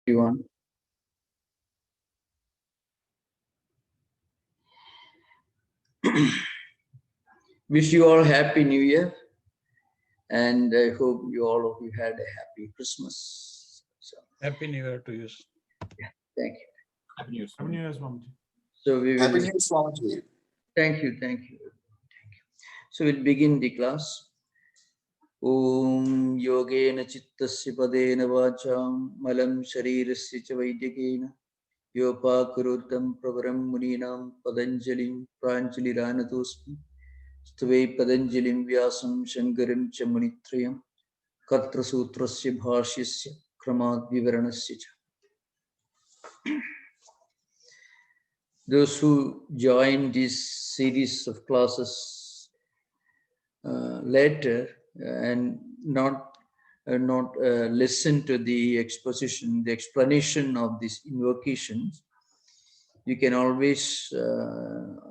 Everyone. Wish you all happy New Year, and I hope you all of you had a happy Christmas. So, Happy New Year to you. thank you. Happy New Year, Happy New Year, Swamiji. So we Happy will. New Year, Swamiji. Thank you, thank you, thank you. So we'll begin the class. Om Yogena Chittasya Padena Vacham Malam Sharirasya Cha Vaidyakena Yopa Kurutam Pravaram Muninam Padanjalim Pranjali Ranatosmi Stve Padanjalim Vyasam Shankaram Chamunitrayam Katra Sutrasya Bhashyasya Kramat Vivaranasya Cha. Those who join this series of classes later and not listen to the exposition, the explanation of these invocations, you can always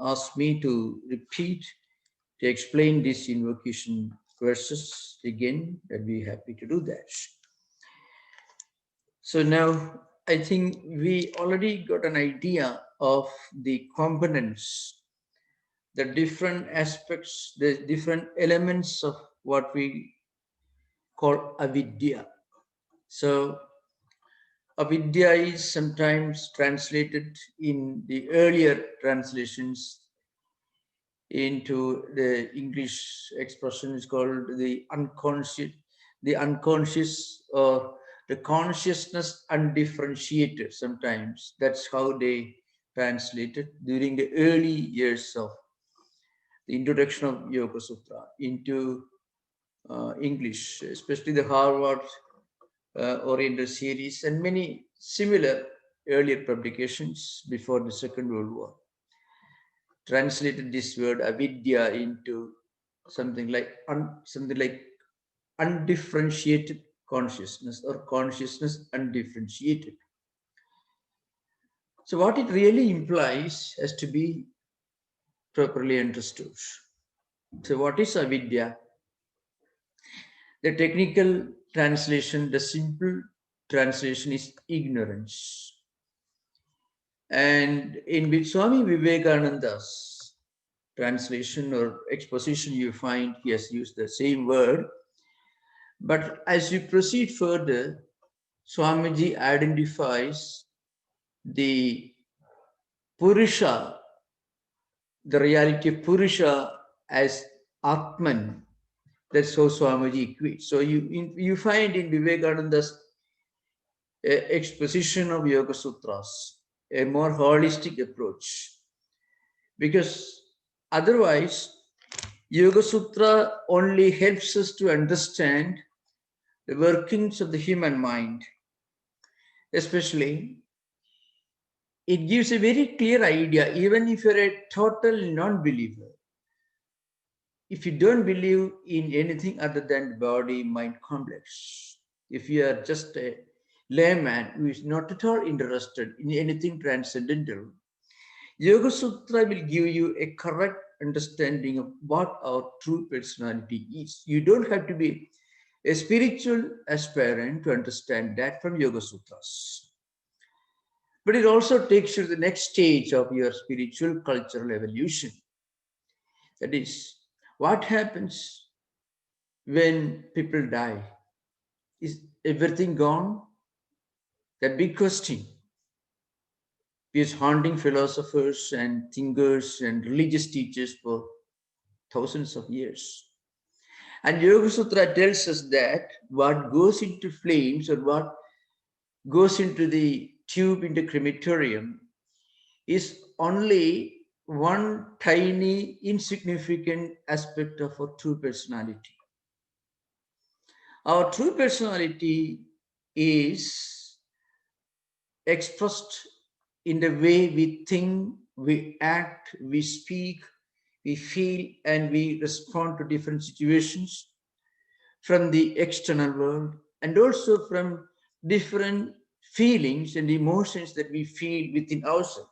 ask me to repeat, to explain this invocation verses again. I'd be happy to do that. So now I think we already got an idea of the components, the different aspects, the different elements of what we call avidya. So avidya is sometimes translated in the earlier translations into the English expression is called the unconscious or the consciousness undifferentiated sometimes. That's how they translate it during the early years of the introduction of Yoga Sutra into English, especially the Harvard oriented series and many similar earlier publications before the Second World War translated this word avidya into something like undifferentiated consciousness or consciousness undifferentiated. So what it really implies has to be properly understood. So what is avidya? The technical translation, the simple translation is ignorance. And in Swami Vivekananda's translation or exposition, you find he has used the same word. But as you proceed further, Swamiji identifies the Purusha, the reality of Purusha as Atman. That's how Swamiji equates. So you find in Vivekananda's exposition of Yoga Sutras a more holistic approach. Because otherwise, Yoga Sutra only helps us to understand the workings of the human mind. Especially, it gives a very clear idea, even if you're a total non-believer. If you don't believe in anything other than the body-mind complex, if you are just a layman who is not at all interested in anything transcendental, Yoga Sutra will give you a correct understanding of what our true personality is. You don't have to be a spiritual aspirant to understand that from Yoga Sutras. But it also takes you to the next stage of your spiritual cultural evolution. That is, what happens when people die? Is everything gone? The big question is haunting philosophers and thinkers and religious teachers for thousands of years. And Yoga Sutra tells us that what goes into flames or what goes into the tube in the crematorium is only one tiny, insignificant aspect of our true personality. Our true personality is expressed in the way we think, we act, we speak, we feel, and we respond to different situations from the external world and also from different feelings and emotions that we feel within ourselves.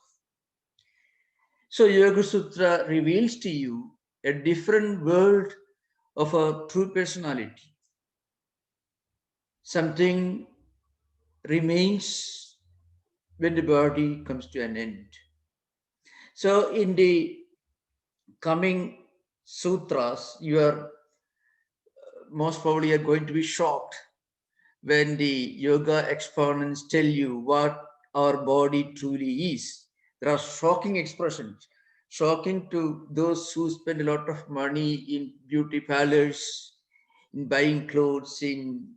So Yoga Sutra reveals to you a different world of our true personality, something remains when the body comes to an end. So in the coming sutras, you are most probably are going to be shocked when the yoga exponents tell you what our body truly is. There are shocking expressions, shocking to those who spend a lot of money in beauty parlors, in buying clothes, in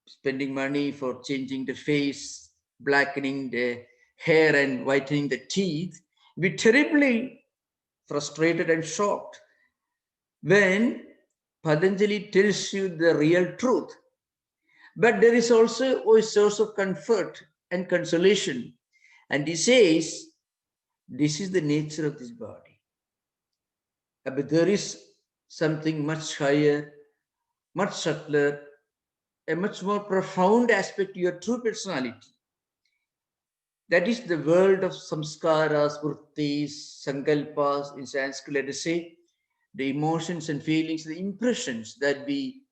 spending money for changing the face, blackening the hair, and whitening the teeth. Be terribly frustrated and shocked when Patanjali tells you the real truth. But there is also a source of comfort and consolation. And he says, this is the nature of this body. But there is something much higher, much subtler, a much more profound aspect to your true personality. That is the world of samskaras, vrittis, sankalpas, in Sanskrit, let us say, the emotions and feelings, the impressions that we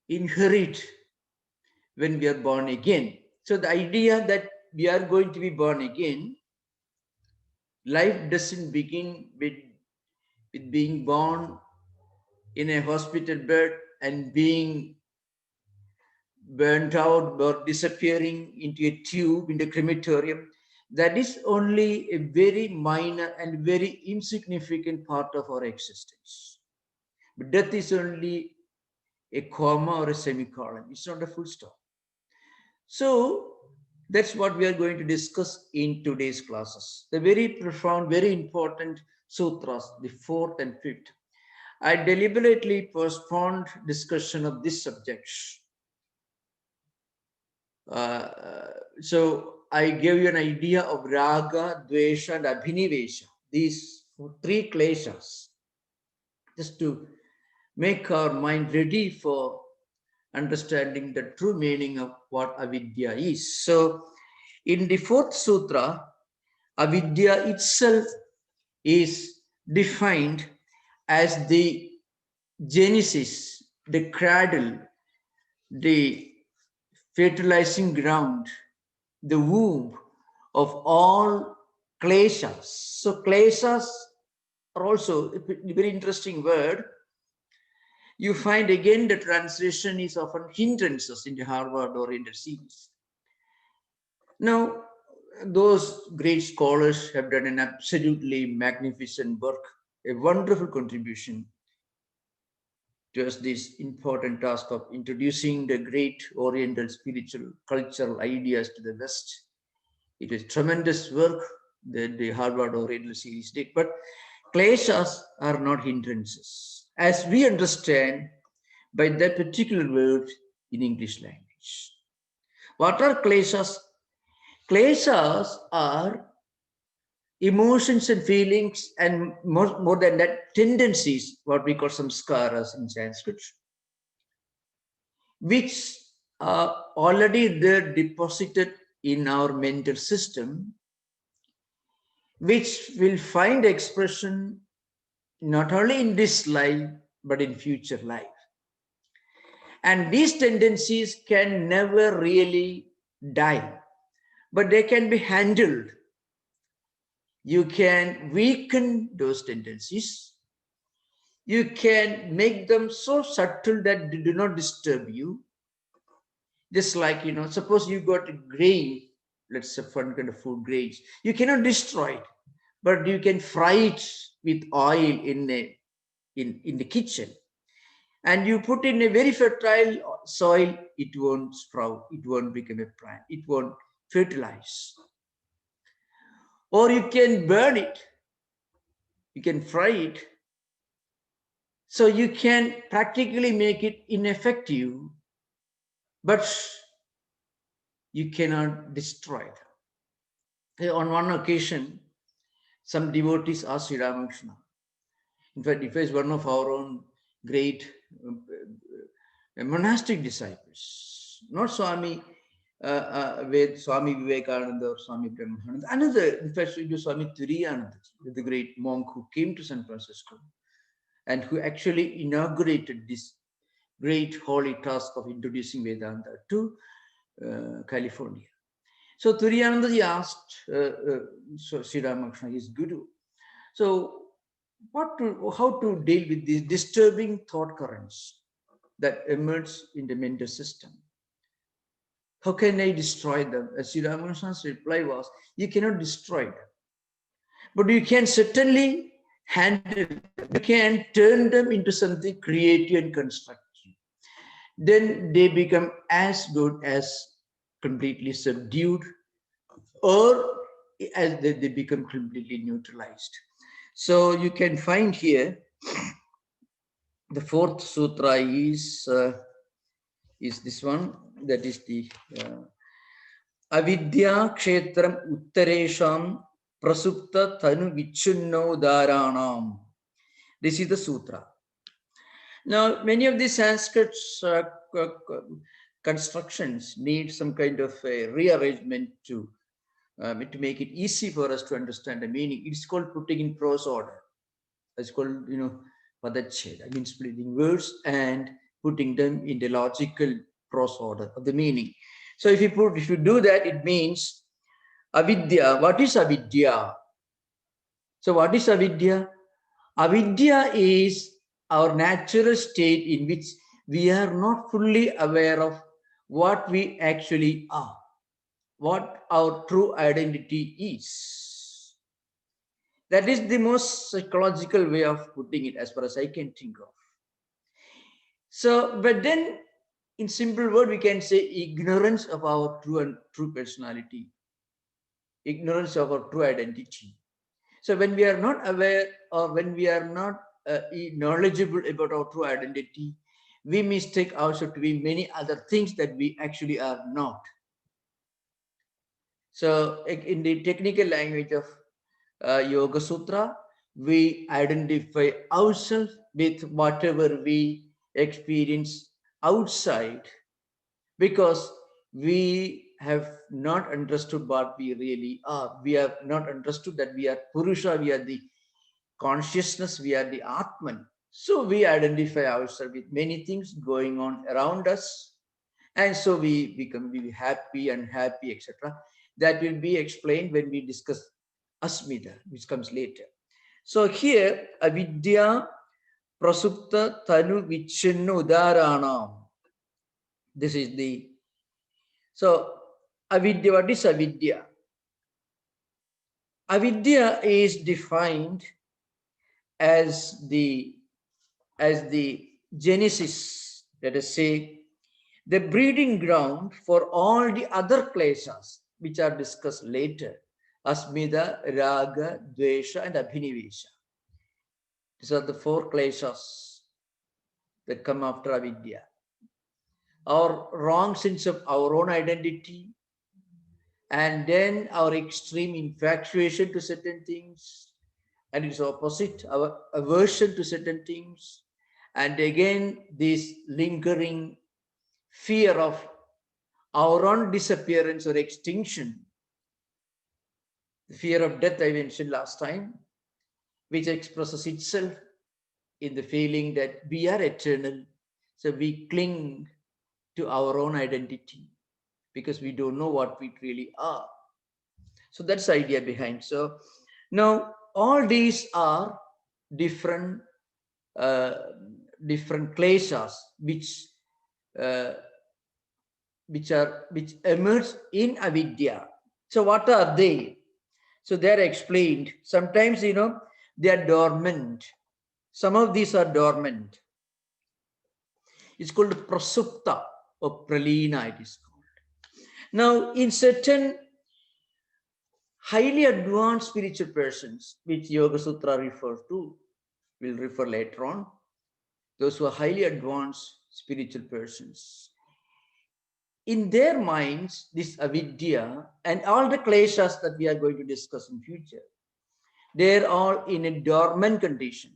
inherit when we are born again. So the idea that we are going to be born again, life doesn't begin with being born in a hospital bed and being burnt out or disappearing into a tube in the crematorium. That is only a very minor and very insignificant part of our existence. But death is only a comma or a semicolon. It's not a full stop. So that's what we are going to discuss in today's classes. The very profound, very important sutras, the fourth and fifth. I deliberately postponed discussion of this subject. So I gave you an idea of raga, dvesha, and abhinivesha. These three kleshas, just to make our mind ready for understanding the true meaning of what avidya is. So in the fourth sutra, avidya itself is defined as the genesis, the cradle, the fertilizing ground, the womb of all kleshas. So kleshas are also a very interesting word. You find again the translation is often hindrances in the Harvard-oriented series. Now, those great scholars have done an absolutely magnificent work, a wonderful contribution towards this important task of introducing the great Oriental spiritual cultural ideas to the West. It is tremendous work that the Harvard Oriental series did, but kleshas are not hindrances, as we understand by that particular word in English language. What are kleshas? Kleshas are emotions and feelings, and more than that, tendencies, what we call samskaras in Sanskrit, which are already there deposited in our mental system, which will find expression not only in this life, but in future life. And these tendencies can never really die, but they can be handled. You can weaken those tendencies. You can make them so subtle that they do not disturb you. Just like, suppose you got a grain, let's say one kind of food grains. You cannot destroy it, but you can fry it with oil in the kitchen. And you put in a very fertile soil, it won't sprout, it won't become a plant, it won't fertilize. Or you can burn it, you can fry it. So you can practically make it ineffective, but you cannot destroy it. On one occasion, some devotees asked Sri Ramakrishna. In fact, it was one of our own great monastic disciples, not Swami Swami Vivekananda or Swami Brahmananda. Another, in fact, it was Swami Turiyananda, the great monk who came to San Francisco and who actually inaugurated this great holy task of introducing Vedanta to California. So Turiyanandaji asked Sri Ramakrishna, his guru, so how to deal with these disturbing thought currents that emerge in the mental system? How can I destroy them? As Sri Ramakrishna's reply was, you cannot destroy them, but you can certainly handle them. You can turn them into something creative and constructive. Then they become as good as completely subdued, or as they become completely neutralized. So you can find here the fourth sutra is this one, that is the avidya kshetram uttaresham prasupta tanu vichunno dharanam. This is the sutra. Now, many of these Sanskrit constructions need some kind of a rearrangement to make it easy for us to understand the meaning. It's called putting in prose order. It's called, padacheda. I mean, splitting words and putting them in the logical prose order of the meaning. So if you do that, it means avidya. What is avidya? So what is avidya? Avidya is our natural state in which we are not fully aware of what we actually are, what our true identity is. That is the most psychological way of putting it, as far as I can think of. So, but then in simple word, we can say ignorance of our true personality, ignorance of our true identity. So when we are not aware, or when we are not knowledgeable about our true identity, we mistake ourselves to be many other things that we actually are not. So in the technical language of Yoga Sutra, we identify ourselves with whatever we experience outside, because we have not understood what we really are. We have not understood that we are Purusha, we are the consciousness, we are the Atman. So we identify ourselves with many things going on around us, and so we become happy, unhappy, etc. That will be explained when we discuss asmita, which comes later. So here, avidya prasupta tanu vichinna udaranam. This is the, so avidya, what is avidya? Avidya is defined as the genesis, let us say, the breeding ground for all the other kleshas, which are discussed later: asmita, raga, dvesha, and abhinivesha. These are the four kleshas that come after avidya. Our wrong sense of our own identity, and then our extreme infatuation to certain things, and its opposite, our aversion to certain things, and again this lingering fear of our own disappearance or extinction. The fear of death I mentioned last time, which expresses itself in the feeling that we are eternal, so we cling to our own identity because we don't know what we really are. So that's the idea behind. So now all these are different kleshas which emerge in avidya. So what are they? So they're explained. Sometimes, they are dormant. Some of these are dormant. It's called prasupta or pralina, it is called. Now, in certain highly advanced spiritual persons, which Yoga Sutra refers to, we'll refer later on, those who are highly advanced spiritual persons, in their minds, this avidya and all the kleshas that we are going to discuss in future, they're all in a dormant condition.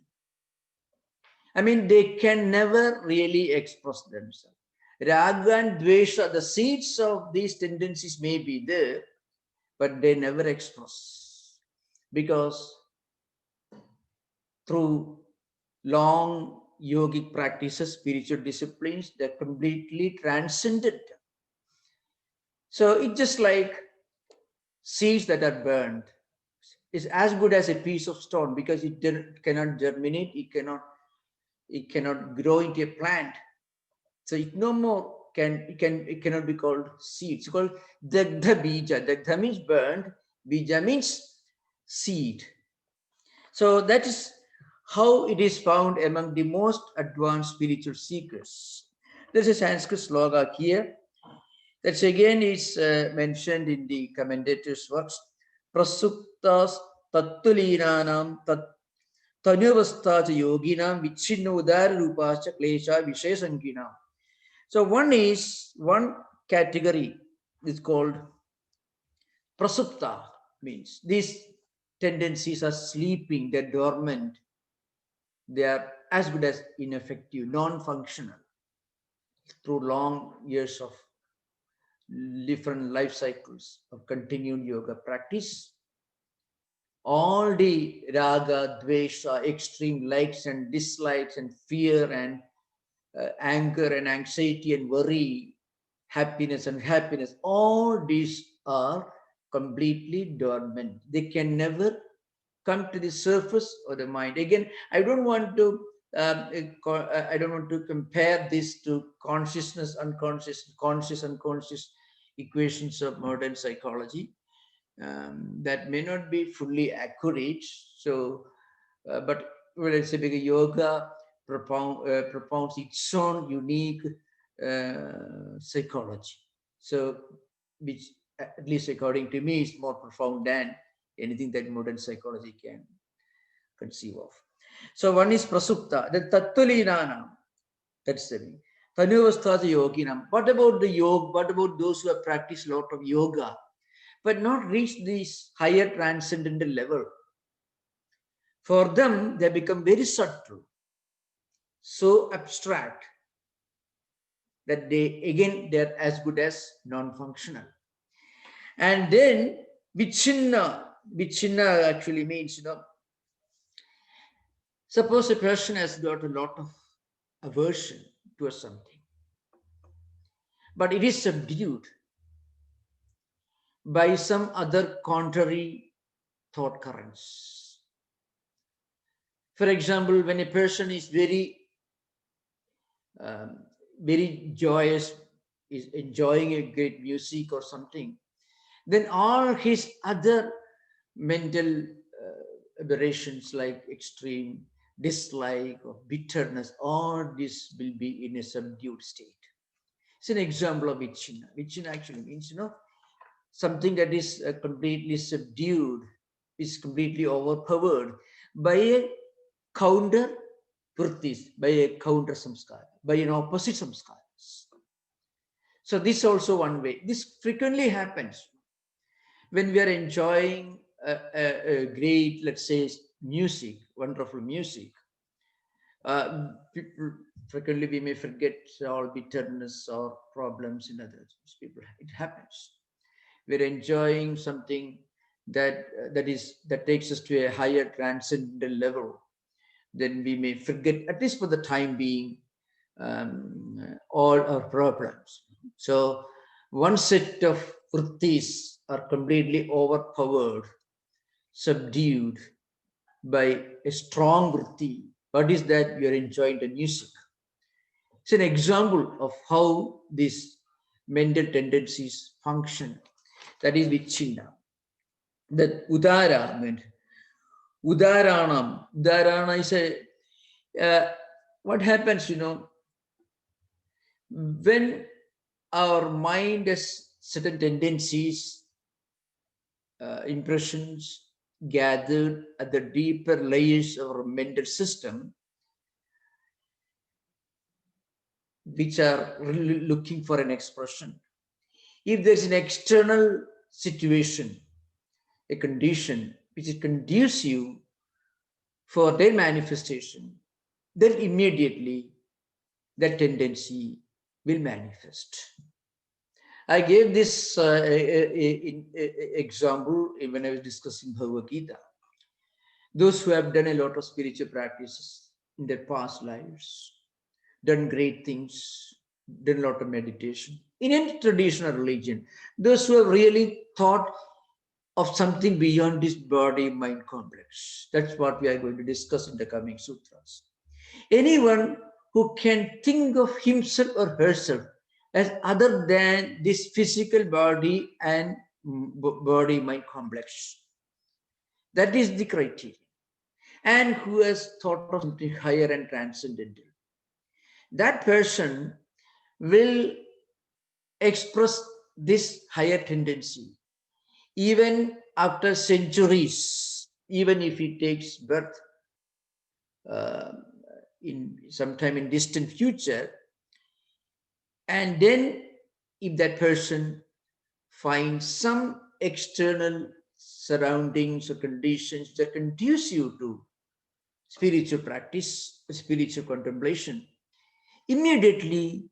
I mean, they can never really express themselves. Raga and dvesha, the seeds of these tendencies may be there, but they never express, because through long yogic practices, spiritual disciplines, they're completely transcendent. So it's just like seeds that are burned. It's as good as a piece of stone because it cannot germinate, it cannot grow into a plant. So it no more it cannot be called seed. It's called dagdha bija. Dagdha means burned, bija means seed. So that is how it is found among the most advanced spiritual seekers. There's a Sanskrit sloga here. That again is mentioned in the commentators' works. Prasuktas tattulinanam tanuvastha yoginam vichinodar rupacha klesha vishesanginam. So one category is called prasupta, means these tendencies are sleeping, they're dormant, they are as good as ineffective, non-functional through long years of different life cycles of continued yoga practice. All the raga, dvesha, extreme likes and dislikes and fear and anger and anxiety and worry, happiness and happiness, all these are completely dormant. They can never come to the surface of the mind. Again, I don't want to compare this to consciousness, unconscious, conscious, unconscious equations of modern psychology. That may not be fully accurate. So, but let's say because yoga propounds its own unique psychology. So, which at least according to me is more profound than anything that modern psychology can conceive of. So one is prasupta, the tattvalinanam, that's the meaning. Tanuvasthaja yoginam. What about the yoga? What about those who have practiced a lot of yoga, but not reached this higher transcendental level? For them, they become very subtle, so abstract that they're as good as non-functional. And then vichinna actually means, suppose a person has got a lot of aversion towards something, but it is subdued by some other contrary thought currents. For example, when a person is very joyous, is enjoying a great music or something, then all his other mental aberrations like extreme dislike or bitterness, all this will be in a subdued state. It's an example of vichinna. Vichinna actually means, something that is completely subdued, is completely overpowered by a counter vrittis, by a counter samskara, by an opposite samskara. So this is also one way. This frequently happens when we are enjoying a great, let's say, music, wonderful music. People, frequently we may forget all bitterness or problems in others. People, it happens. We're enjoying something that takes us to a higher transcendental level. Then we may forget, at least for the time being, all our problems. So one set of vrittis are completely overpowered, subdued by a strong vritti. What is that? You are enjoying the music. It's an example of how these mental tendencies function. That is vichinna. That udara meant udaranam. Udarana is what happens, when our mind has certain tendencies, impressions gathered at the deeper layers of our mental system, which are really looking for an expression. If there's an external situation, a condition which is conducive for their manifestation, then immediately that tendency will manifest. I gave this example when I was discussing Bhagavad Gita. Those who have done a lot of spiritual practices, in their past lives, done great things, done a lot of meditation. In any traditional religion, those who have really thought of something beyond this body-mind complex. That's what we are going to discuss in the coming sutras. Anyone who can think of himself or herself as other than this physical body and body-mind complex. That is the criteria. And who has thought of something higher and transcendental. That person will express this higher tendency even after centuries, even if he takes birth in sometime in distant future, and then if that person finds some external surroundings or conditions that conduce you to spiritual practice, spiritual contemplation, immediately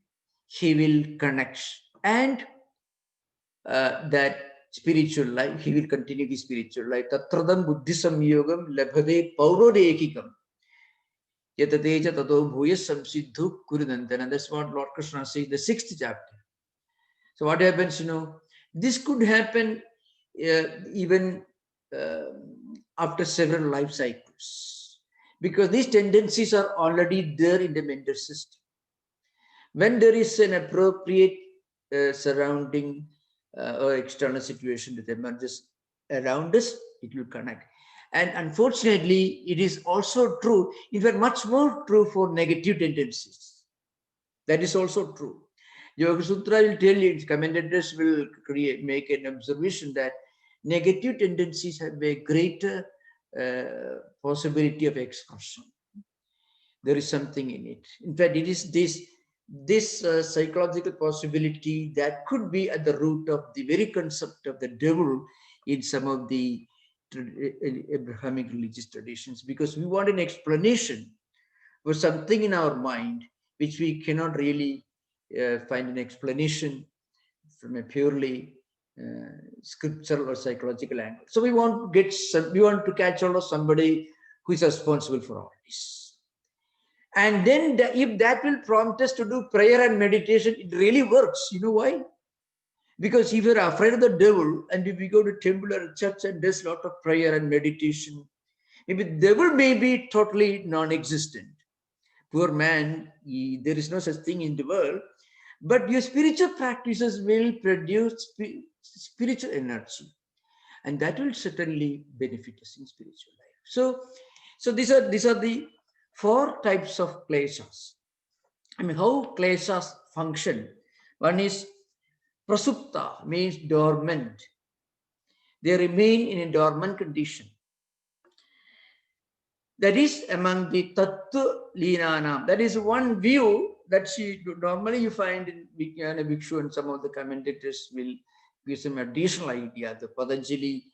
he will connect, and that spiritual life, he will continue his spiritual life. Tatradam buddhi samyogam labhade paurodekikam. Yatateja tato bhuya samsiddhu kurudantana. That's what Lord Krishna says in the 6th chapter. So what happens, this could happen even after several life cycles, because these tendencies are already there in the mental system. When there is an appropriate surrounding or external situation that emerges around us, it will connect. And unfortunately, it is also true, in fact, much more true for negative tendencies. That is also true. Yoga Sutra will tell you, its commentators will make an observation that negative tendencies have a greater possibility of expression. There is something in it. In fact, it is this psychological possibility that could be at the root of the very concept of the devil in some of the Abrahamic religious traditions, because we want an explanation for something in our mind which we cannot really find an explanation from a purely scriptural or psychological angle. So we want to catch hold of somebody who is responsible for all this. And then if that will prompt us to do prayer and meditation, it really works. You know why? Because if you're afraid of the devil, and if we go to temple or church and there's a lot of prayer and meditation, maybe the devil may be totally non-existent. Poor man, there is no such thing in the world. But your spiritual practices will produce spiritual energy, and that will certainly benefit us in spiritual life. So these are the 4 types of kleshas. I mean, how kleshas function. One is prasupta, means dormant. They remain in a dormant condition. That is among the tattva linanam. That is one view that normally you find in Vijnana Bhikshu, and some of the commentators will give some additional idea. The Patanjali,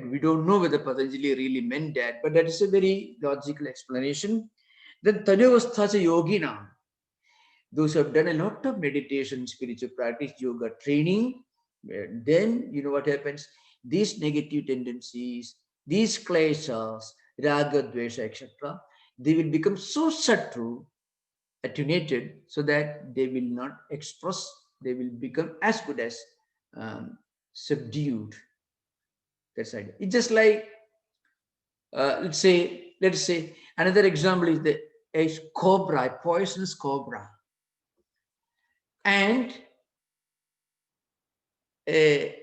we don't know whether Patanjali really meant that, but that is a very logical explanation. Then Tadavasthacha Yoginam, those who have done a lot of meditation, spiritual practice, yoga training, then you know what happens? These negative tendencies, these kleshas, raga, dvesha, etc., they will become so subtle, attenuated, so that they will not express, they will become as good as subdued. That's idea. It's just like, let's say another example is a cobra, a poisonous cobra. And the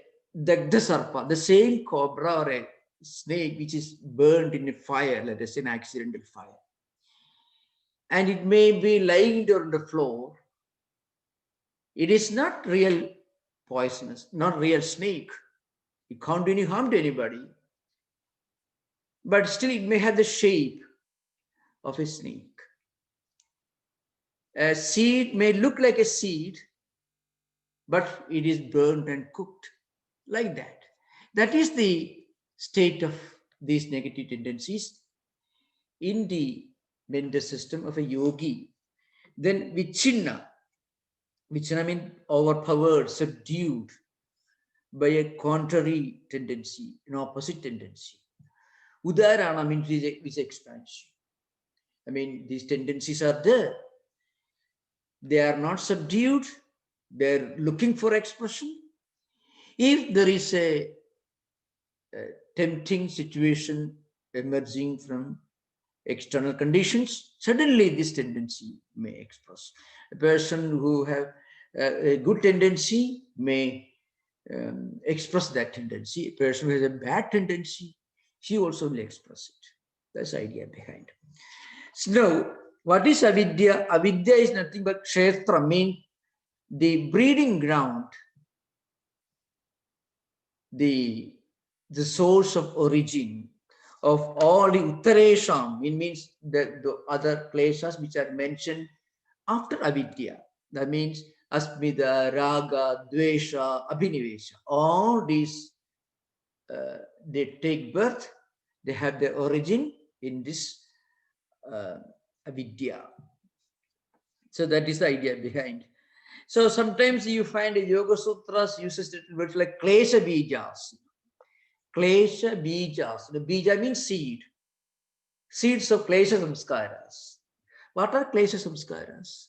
sarpa, the same cobra or a snake which is burned in a fire, let us say an accidental fire, and it may be lying on the floor, it is not real poisonous, not real snake. It can't do any harm to anybody. But still it may have the shape of a snake. A seed may look like a seed, but it is burned and cooked like that. That is the state of these negative tendencies in the mental system of a yogi. Then vichinna means overpowered, subdued by a contrary tendency, an opposite tendency. Udarana means with expansion. I mean, these tendencies are there. They are not subdued. They're looking for expression. If there is a tempting situation emerging from external conditions, suddenly this tendency may express. A person who have a good tendency may express that tendency. A person who has a bad tendency, he also will express it. That's the idea behind. So now, what is avidya? Avidya is nothing but kshetra, means the breeding ground, the source of origin of all the uttaresham. It means the other kleshas which are mentioned after avidya. That means asmita, raga, dvesha, abhinivesha. All these they take birth, they have their origin in this avidya. So that is the idea behind. So sometimes you find a Yoga Sutras uses words like klesha bijas. Klesha bijas. The bija means seed. Seeds of klesha samskaras. What are klesha samskaras?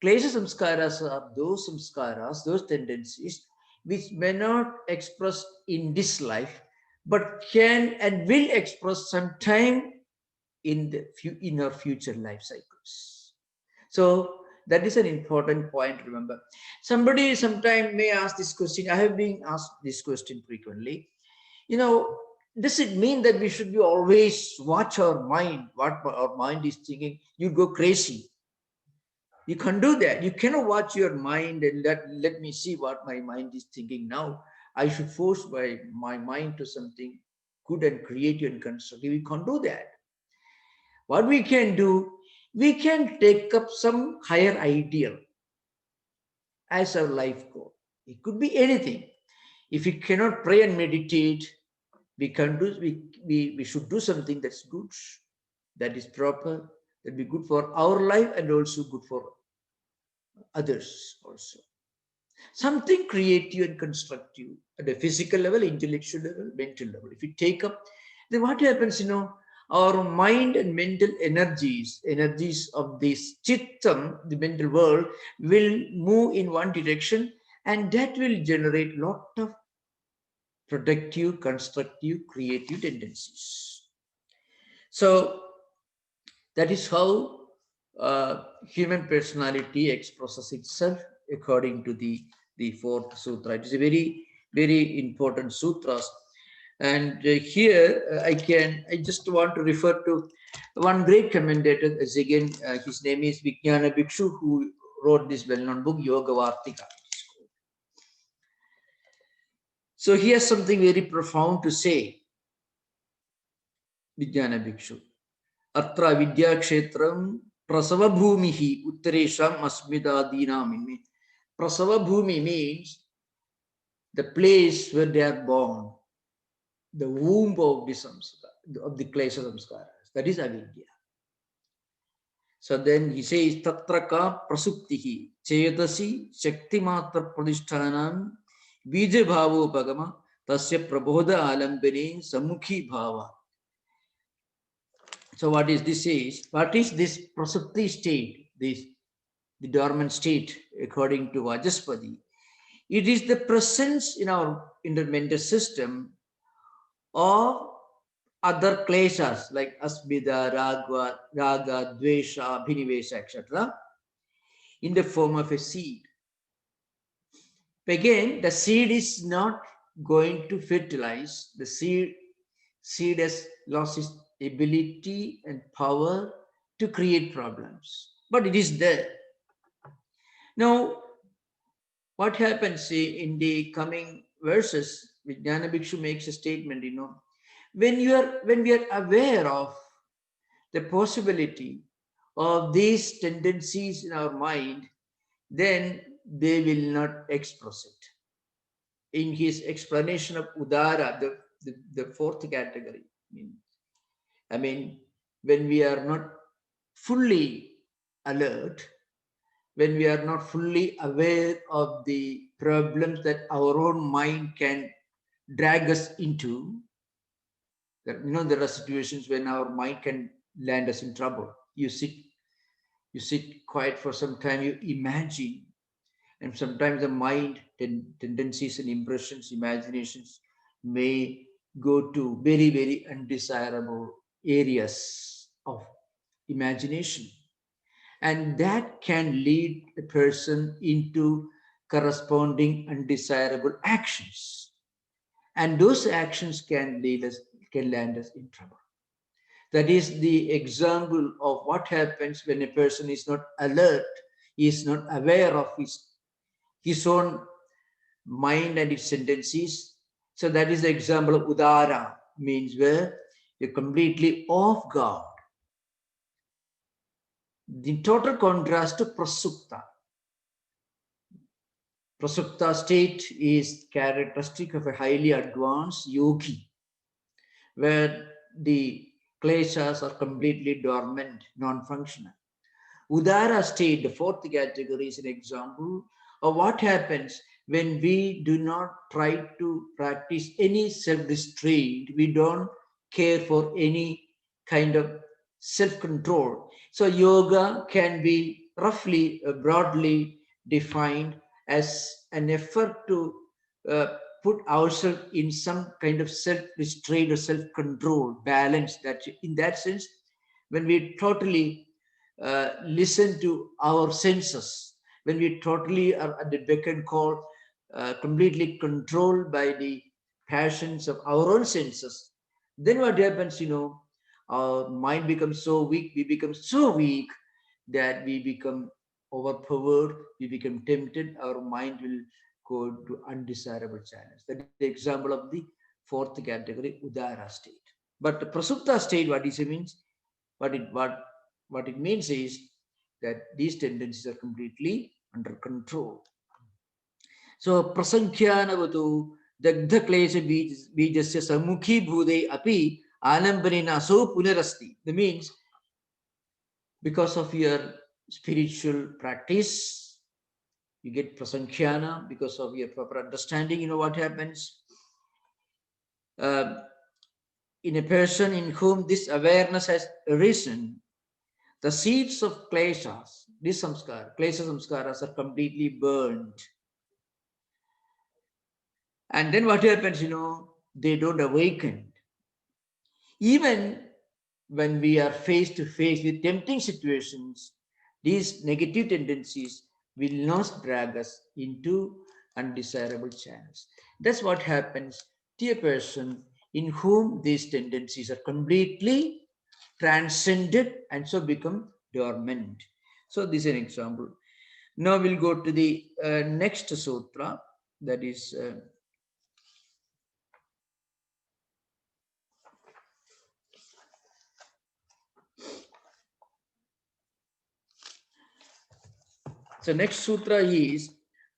Klesha samskaras are those samskaras, those tendencies which may not express in this life, but can and will express sometime in our future life cycles. So that is an important point. Remember, somebody sometime may ask this question. I have been asked this question frequently. Does it mean that we should be always watch our mind, what our mind is thinking? You go crazy. You can't do that. You cannot watch your mind and let me see what my mind is thinking now. I should force my mind to something good and creative and constructive. We can't do that. What we can do, we can take up some higher ideal as our life goal. It could be anything. If we cannot pray and meditate, we should do something that's good, that is proper, that be good for our life and also good for others also. Something creative and constructive at a physical level, intellectual level, mental level. If you take up, then what happens, our mind and mental energies of this chittam, the mental world, will move in one direction, and that will generate lot of productive, constructive, creative tendencies. So that is how human personality expresses itself according to the fourth sutra. It is a very, very important sutras. And here I just want to refer to one great commentator. As again, his name is Vijnana Bhikshu, who wrote this well-known book, Yoga Vartika. So he has something very profound to say. Vijnana Bhikshu. Atra Vidya Kshetram Prasava Bhumihi Uttaresham Asmidadinam. Prasava Bhumi means the place where they are born, the womb of the klesha samskaras. That is avidya. So then he says, Tatraka Prasuptihi Chedasi Shakti Matra Pradhishthanam Bija Bhavo Pagama Tasya Prabodha Alambane Samukhi Bhava. So what is this is? What is this Prasupti state, the dormant state according to Vajaspati? It is the presence in our mental system of other kleshas like asmida, raga, dvesha, abhinivesha, etc. in the form of a seed. Again, the seed is not going to fertilize. The seed has lost its ability and power to create problems, but it is there. Now, what happens in the coming verses, Vijnana Bhikshu makes a statement, when we are aware of the possibility of these tendencies in our mind, then they will not express it. In his explanation of Udara, the fourth category, I mean, when we are not fully alert, when we are not fully aware of the problems that our own mind can drag us into, that there are situations when our mind can land us in trouble. You sit quiet for some time, you imagine, and sometimes the mind tendencies and impressions, imaginations may go to very, very undesirable areas of imagination. And that can lead a person into corresponding undesirable actions. And those actions can land us in trouble. That is the example of what happens when a person is not alert, is not aware of his own mind and its tendencies. So that is the example of udara, means where you're completely off guard. The total contrast to prasupta. Prasupta state is characteristic of a highly advanced yogi, where the kleshas are completely dormant, non-functional. Udara state, the fourth category, is an example of what happens when we do not try to practice any self-restraint. We don't care for any kind of self-control. So yoga can be roughly, broadly defined as an effort to put ourselves in some kind of self-restraint or self-control, balance. That in that sense, when we totally listen to our senses, when we totally are at the beck and call, completely controlled by the passions of our own senses, then what happens, our mind becomes so weak, we become so weak that we become overpowered, we become tempted, our mind will go to undesirable channels. That is the example of the fourth category, Udara state. But the Prasupta state, what it means, what it means is that these tendencies are completely under control. So prasankhyanavatu dagdha klesha bijasya samukhi bhude api alambanena so punarasti. That means because of your spiritual practice, you get prasankhyana. Because of your proper understanding, you know what happens in a person in whom this awareness has arisen. The seeds of kleshas, this samskara, klesha samskaras are completely burned. And then what happens, they don't awaken. Even when we are face to face with tempting situations, these negative tendencies will not drag us into undesirable channels. That's what happens to a person in whom these tendencies are completely transcended and so become dormant. So this is an example. Now we'll go to the next sutra, that is so next sutra is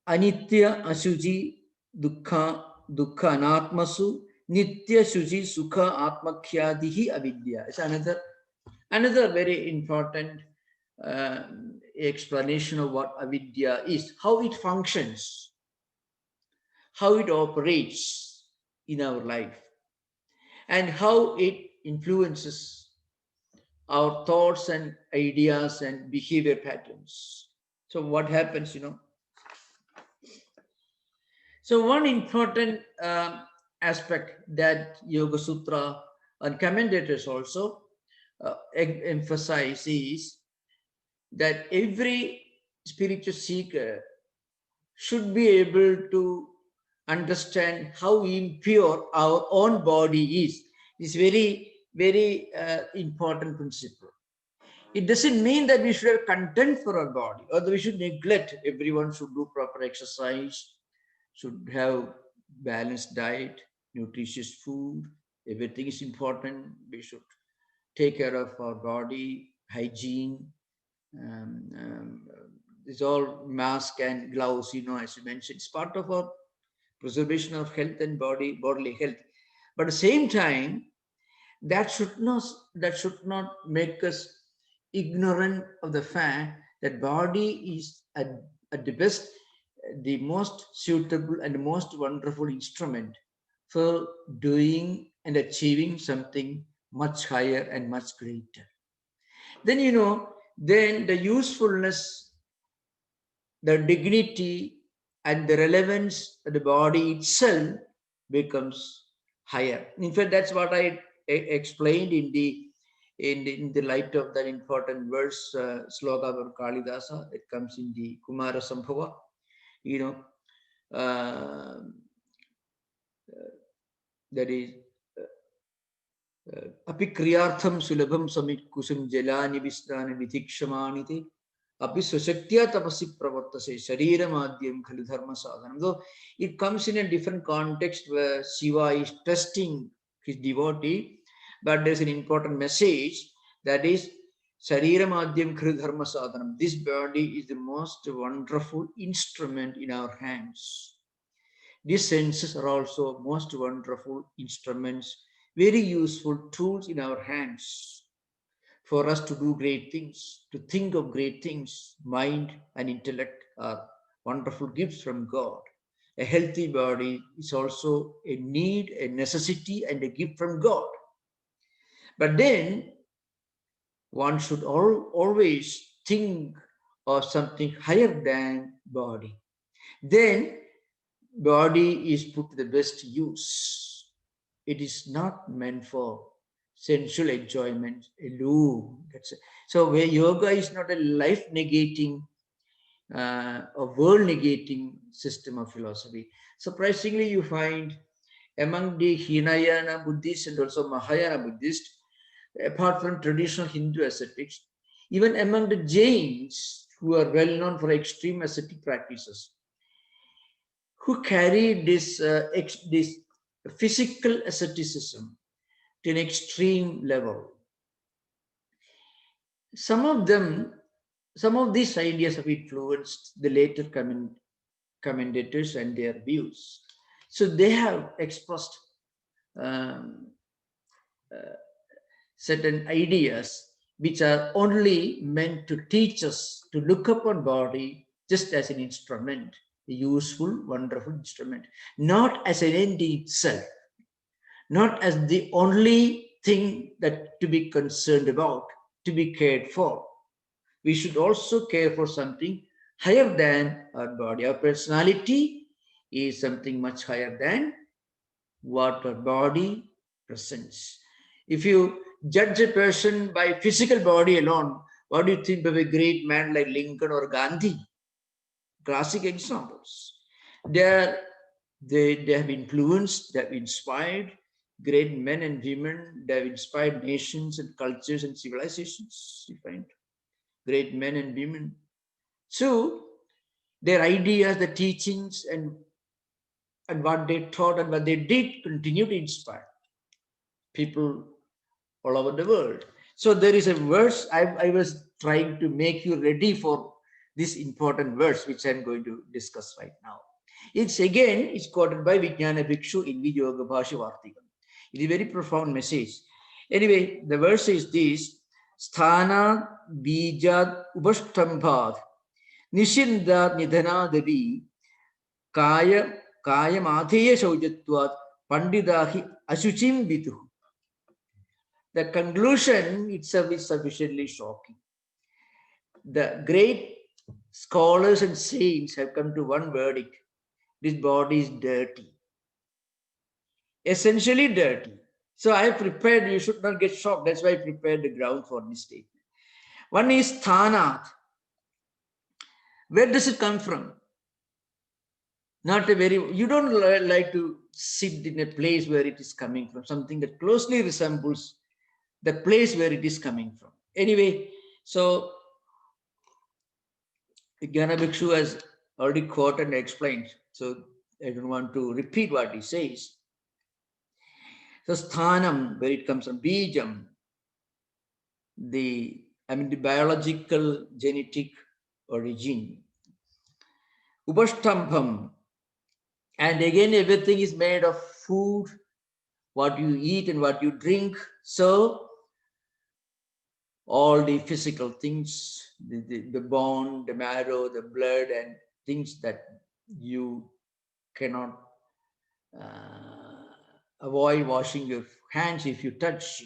Anitya Ashuji Dukkha Anatmasu Nitya Shuji Sukha Atmakhyadihi Avidya. It's another very important uh, explanation of what avidya is, how it functions, how it operates in our life, and how it influences our thoughts and ideas and behavior patterns. So what happens, So one important aspect that Yoga Sutra and commentators also emphasize is that every spiritual seeker should be able to understand how impure our own body is. It's very, very important principle. It doesn't mean that we should have contempt for our body or that we should neglect. Everyone should do proper exercise, should have balanced diet, nutritious food. Everything is important. We should take care of our body, hygiene. It's all mask and gloves, as you mentioned. It's part of our preservation of health and bodily health. But at the same time, that should not make us ignorant of the fact that body is at the best, the most suitable and most wonderful instrument for doing and achieving something much higher and much greater. then then the usefulness, the dignity, and the relevance of the body itself becomes higher. In fact, that's what I explained in the light of that important verse, sloka of Kalidasa. It comes in the Kumara Sambhava. Uh, that is api kriyartham sulabham samit kusum jalani visnana vidhikshamanite api swashaktya tapasi pravartase sharira madhyam khalu dharma sadhanam. Though it comes in a different context where Shiva is testing his devotee, but there's an important message, that is sharira madhyam khalu dharma sadhanam. This body is the most wonderful instrument in our hands. These senses are also most wonderful instruments, very useful tools in our hands for us to do great things, to think of great things. Mind and intellect are wonderful gifts from God. A healthy body is also a need, a necessity, and a gift from God. But then one should always think of something higher than body. Then body is put to the best use. It is not meant for sensual enjoyment alone. So where yoga is not a life-negating or world-negating system of philosophy. Surprisingly, you find among the Hinayana Buddhists and also Mahayana Buddhists, apart from traditional Hindu ascetics, even among the Jains, who are well known for extreme ascetic practices, who carry this physical asceticism to an extreme level. Some of these ideas have influenced the later commentators and their views. So they have expressed certain ideas which are only meant to teach us to look upon body just as an instrument, a useful, wonderful instrument, not as an end in itself, not as the only thing that to be concerned about, to be cared for. We should also care for something higher than our body. Our personality is something much higher than what our body presents. If you judge a person by physical body alone, what do you think of a great man like Lincoln or Gandhi? Classic examples. They have influenced, they have inspired great men and women. They have inspired nations and cultures and civilizations. You find great men and women. So their ideas, the teachings, and what they taught and what they did continue to inspire people all over the world. So there is a verse, I was trying to make you ready for this important verse, which I'm going to discuss right now. It's quoted by Vijnana Bhikshu in Viyoga Bhasha Vartikam. It is a very profound message. Anyway, the verse is this: Sthana Bijad Ubashtambhat Nishinda Nidhanadavi Kaya Matheya Shaujatvat Pandidahi Ashuchim Vitu. The conclusion itself is sufficiently shocking. The great scholars and saints have come to one verdict: this body is dirty, essentially dirty. So I prepared, you should not get shocked. That's why I prepared the ground for this statement. One is Thanat. Where does it come from? Not a very, you don't like to sit in a place where it is coming from, something that closely resembles the place where it is coming from. Anyway, so Jnana Bhikshu has already quoted and explained, so I don't want to repeat what he says. So sthanam, where it comes from, bijam, the biological genetic origin. Upasthambham, and again everything is made of food, what you eat and what you drink. So all the physical things, the bone, the marrow, the blood, and things that you cannot avoid washing your hands if you touch,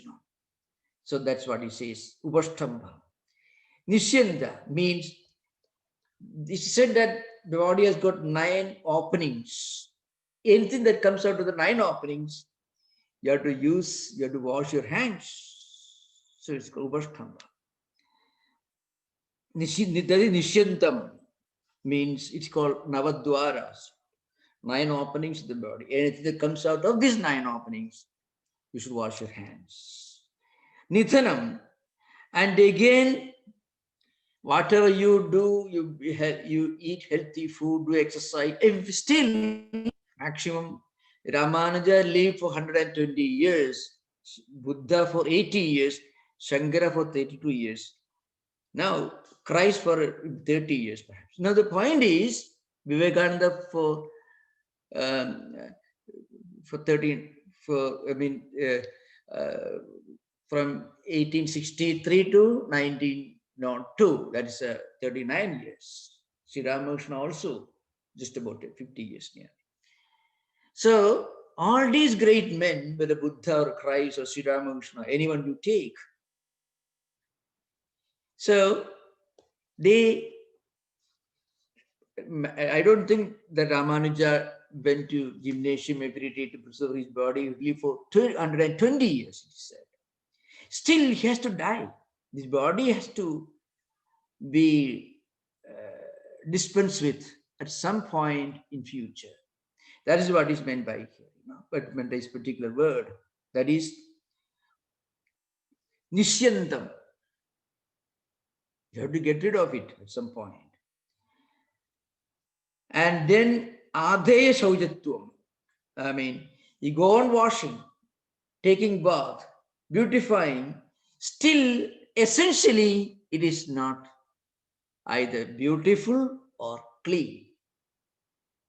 So that's what he says, Upasthambha. Nishyanta means, it's said that the body has got 9 openings. Anything that comes out of the 9 openings, you have to wash your hands. So it's called Upasthanga. Nishyantam means it's called Navadwaras. 9 openings in the body. Anything that comes out of these 9 openings, you should wash your hands. Nithanam, and again, whatever you do, you eat healthy food, do exercise, if still maximum. Ramanuja lived for 120 years, Buddha for 80 years, Shankara for 32 years. Now, Christ for 30 years perhaps. Now, the point is, Vivekananda for 13, from 1863 to 1902, that is 39 years. Sri Ramakrishna also just about 50 years near. So, all these great men, whether Buddha or Christ or Sri Ramakrishna, anyone you take, so I don't think that Ramanuja went to gymnasium every day to preserve his body. He lived for 120 years, he said. Still, he has to die. This body has to be dispensed with at some point in future. That is what is meant by here. But meant by this particular word. That is Nishyantam. You have to get rid of it at some point. And then Adheya Saujatvam. I mean, you go on washing, taking bath, beautifying, still essentially it is not either beautiful or clean.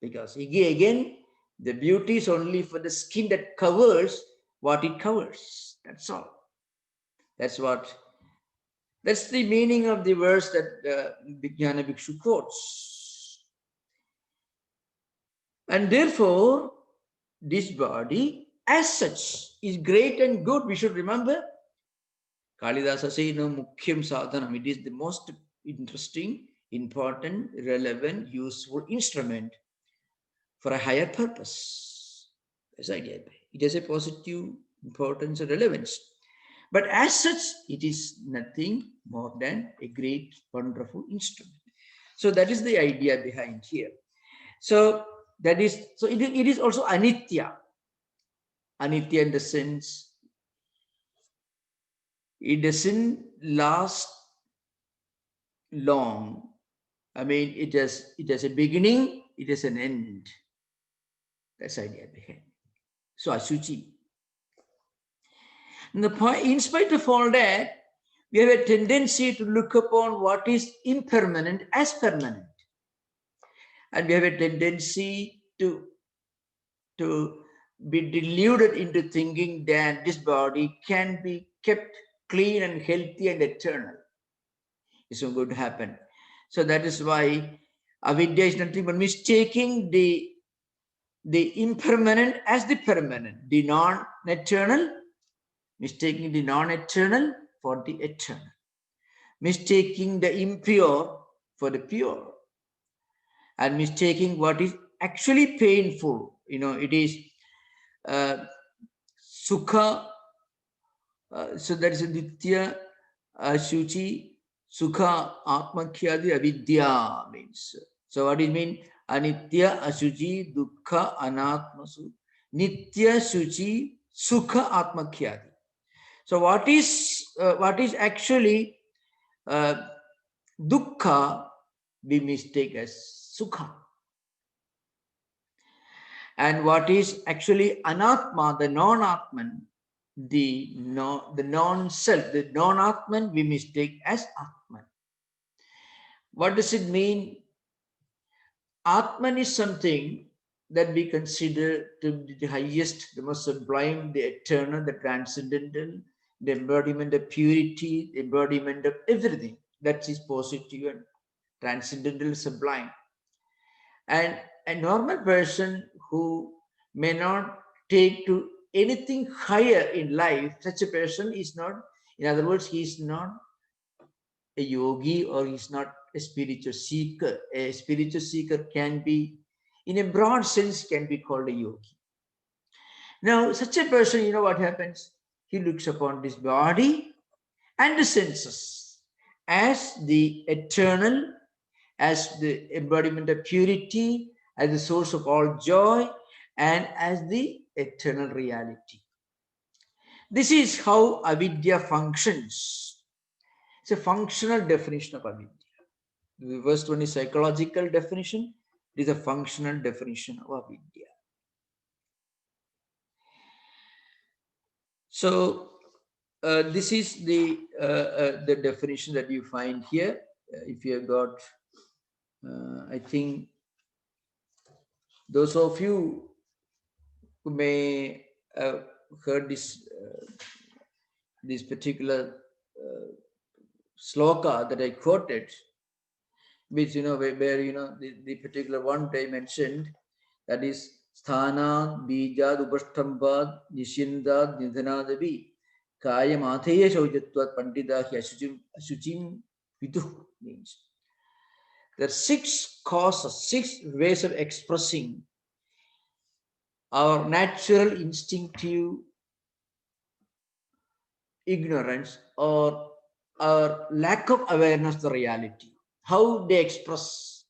Because again, the beauty is only for the skin that covers what it covers. That's all. That's the meaning of the verse that Vijnana Bhikshu quotes. And therefore, this body as such is great and good. We should remember. Kalidasa says, no, Mukhyam Sadhanam. It is the most interesting, important, relevant, useful instrument for a higher purpose. That's the idea. It has a positive importance and relevance. But as such, it is nothing more than a great, wonderful instrument. So that is the idea behind here. So it is also anitya. Anitya in the sense, it doesn't last long. I mean, it has a beginning, it has an end. That's the idea behind. So Asuchi. And the point, in spite of all that, we have a tendency to look upon what is impermanent as permanent. And we have a tendency to be deluded into thinking that this body can be kept clean and healthy and eternal. It's not going to happen. So that is why avidya is nothing but mistaking the impermanent as the permanent, the non-eternal, mistaking the non-eternal for the eternal, mistaking the impure for the pure, and mistaking what is actually painful. It is sukha. So that is a nitya, shuchi, sukha, atmakhyadi, avidya means. So what it mean? Anitya, ashuchi, dukkha, anatmasu, nitya, shuchi, sukha, atmakhyadi. So what is actually dukkha, we mistake as sukha. And what is actually anatma, the non-atman, the non-self, the non-atman, we mistake as atman. What does it mean? Atman is something that we consider to be the highest, the most sublime, the eternal, the transcendental, the embodiment of purity, the embodiment of everything that is positive and transcendental, sublime. And a normal person who may not take to anything higher in life, such a person is not, in other words, he is not a yogi or he's not a spiritual seeker. A spiritual seeker can be, in a broad sense, can be called a yogi. Now, such a person, what happens? He looks upon this body and the senses as the eternal, as the embodiment of purity, as the source of all joy, and as the eternal reality. This is how avidya functions. It's a functional definition of avidya. The first one is psychological definition. It is a functional definition of avidya. So this is the definition that you find here. If you have got, I think, those of you who may have heard this particular sloka that I quoted, which where the particular one I mentioned, that is sthana bijad upasthambad nishyandad nidhanadavi kaya mathaya shaujatvat pandidahi ashuchim viduh, means there are 6 causes, 6 ways of expressing our natural instinctive ignorance or our lack of awareness of the reality, how they express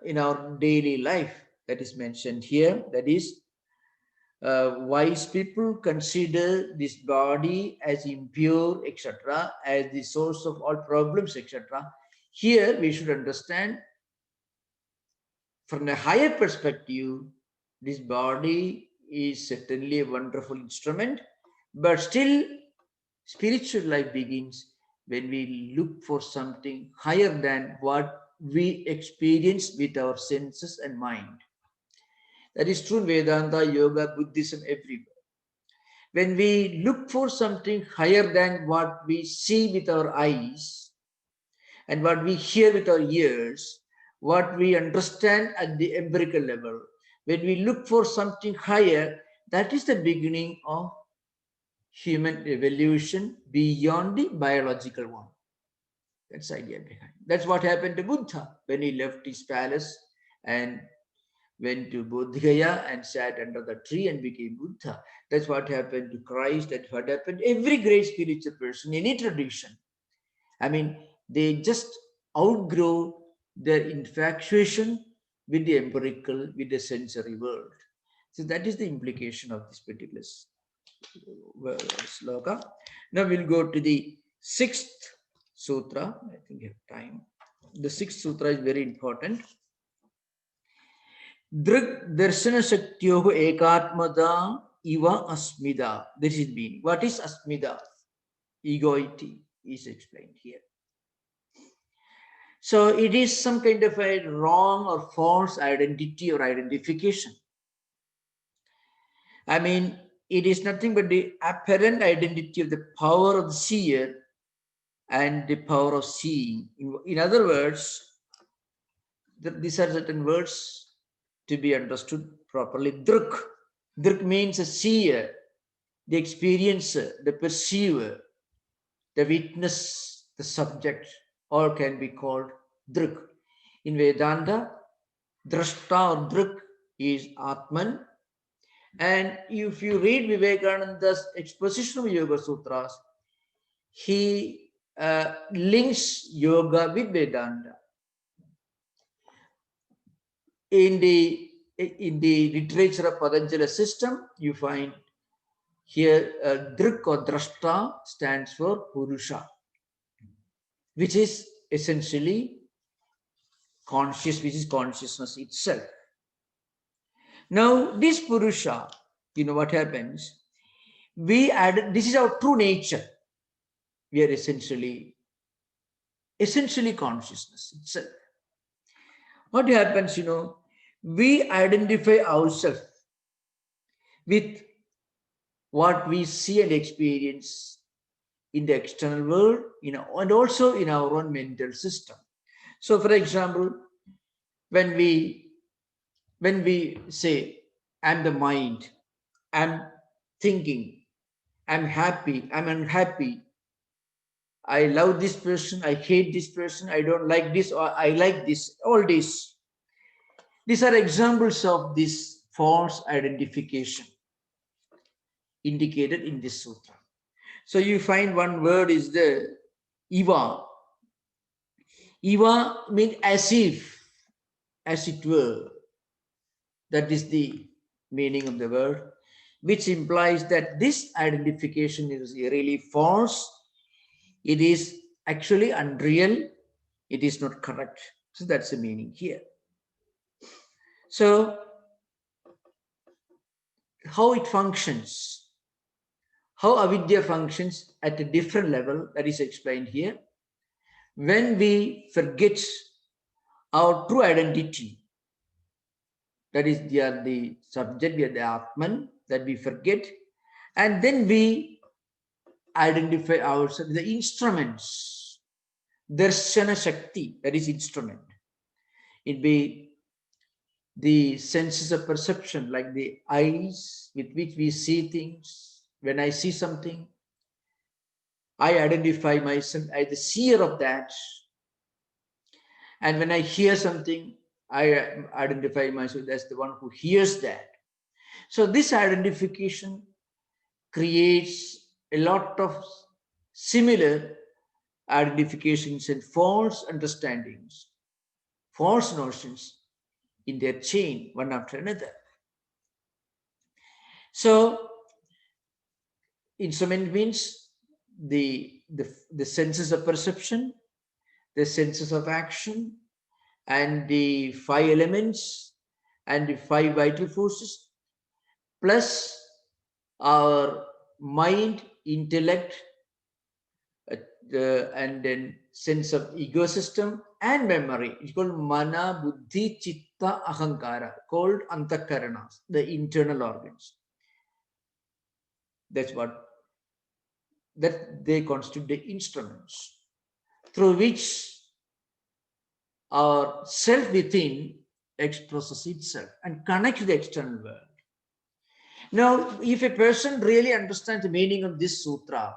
in our daily life. That is mentioned here. That is, wise people consider this body as impure, etc., as the source of all problems, etc. Here we should understand from a higher perspective, this body is certainly a wonderful instrument, but still spiritual life begins when we look for something higher than what we experience with our senses and mind. That is true in Vedanta, Yoga, Buddhism, everywhere. When we look for something higher than what we see with our eyes and what we hear with our ears, what we understand at the empirical level, when we look for something higher, that is the beginning of human evolution beyond the biological one. That's the idea behind. That's what happened to Buddha when he left his palace and went to Bodh Gaya and sat under the tree and became Buddha. That's what happened to Christ. That's what happened to every great spiritual person, any tradition. I mean, they just outgrow their infatuation with the empirical, with the sensory world. So that is the implication of this particular sloka. Now we'll go to the 6th sutra. I think we have time. The 6th sutra is very important. Drug darshana shaktyoho ekatmada iva asmida. This is meaning. What is asmida? Egoity is explained here. So it is some kind of a wrong or false identity or identification. I mean, it is nothing but the apparent identity of the power of the seer and the power of seeing. In other words, these are certain words to be understood properly. Druk. Druk means a seer, the experiencer, the perceiver, the witness, the subject, all can be called Druk. In Vedanta, Drashta or Druk is Atman. And if you read Vivekananda's exposition of Yoga Sutras, he links yoga with Vedanta. In the literature of Patanjali system, you find here Drik or Drashta stands for Purusha, which is essentially conscious, which is consciousness itself. Now, this Purusha, what happens? We add, this is our true nature. We are essentially consciousness itself. What happens, we identify ourselves with what we see and experience in the external world, and also in our own mental system. So, for example, when we say, I'm the mind, I'm thinking, I'm happy, I'm unhappy, I love this person, I hate this person, I don't like this, or I like this, all this. These are examples of this false identification indicated in this sutra. So you find one word is the iva. Iva means as if, as it were. That is the meaning of the word, which implies that this identification is really false. It is actually unreal. It is not correct. So that's the meaning here. So how it functions, how avidya functions at a different level, that is explained here. When we forget our true identity, that is the subject, we are the Atman, that we forget, and then we identify ourselves, the instruments, darshana shakti, that is instrument. It be the senses of perception, like the eyes with which we see things. When I see something, I identify myself as the seer of that. And when I hear something, I identify myself as the one who hears that. So this identification creates a lot of similar identifications and false understandings, false notions in their chain, one after another. So instrument means the senses of perception, the senses of action, and the 5 elements and the 5 vital forces, plus our mind, intellect, and then sense of ecosystem and memory. It's called mana, buddhi, chitta, ahankara, called antakaranas, the internal organs. That's what, that they constitute the instruments through which our self within expresses itself and connects to the external world. Now, if a person really understands the meaning of this sutra,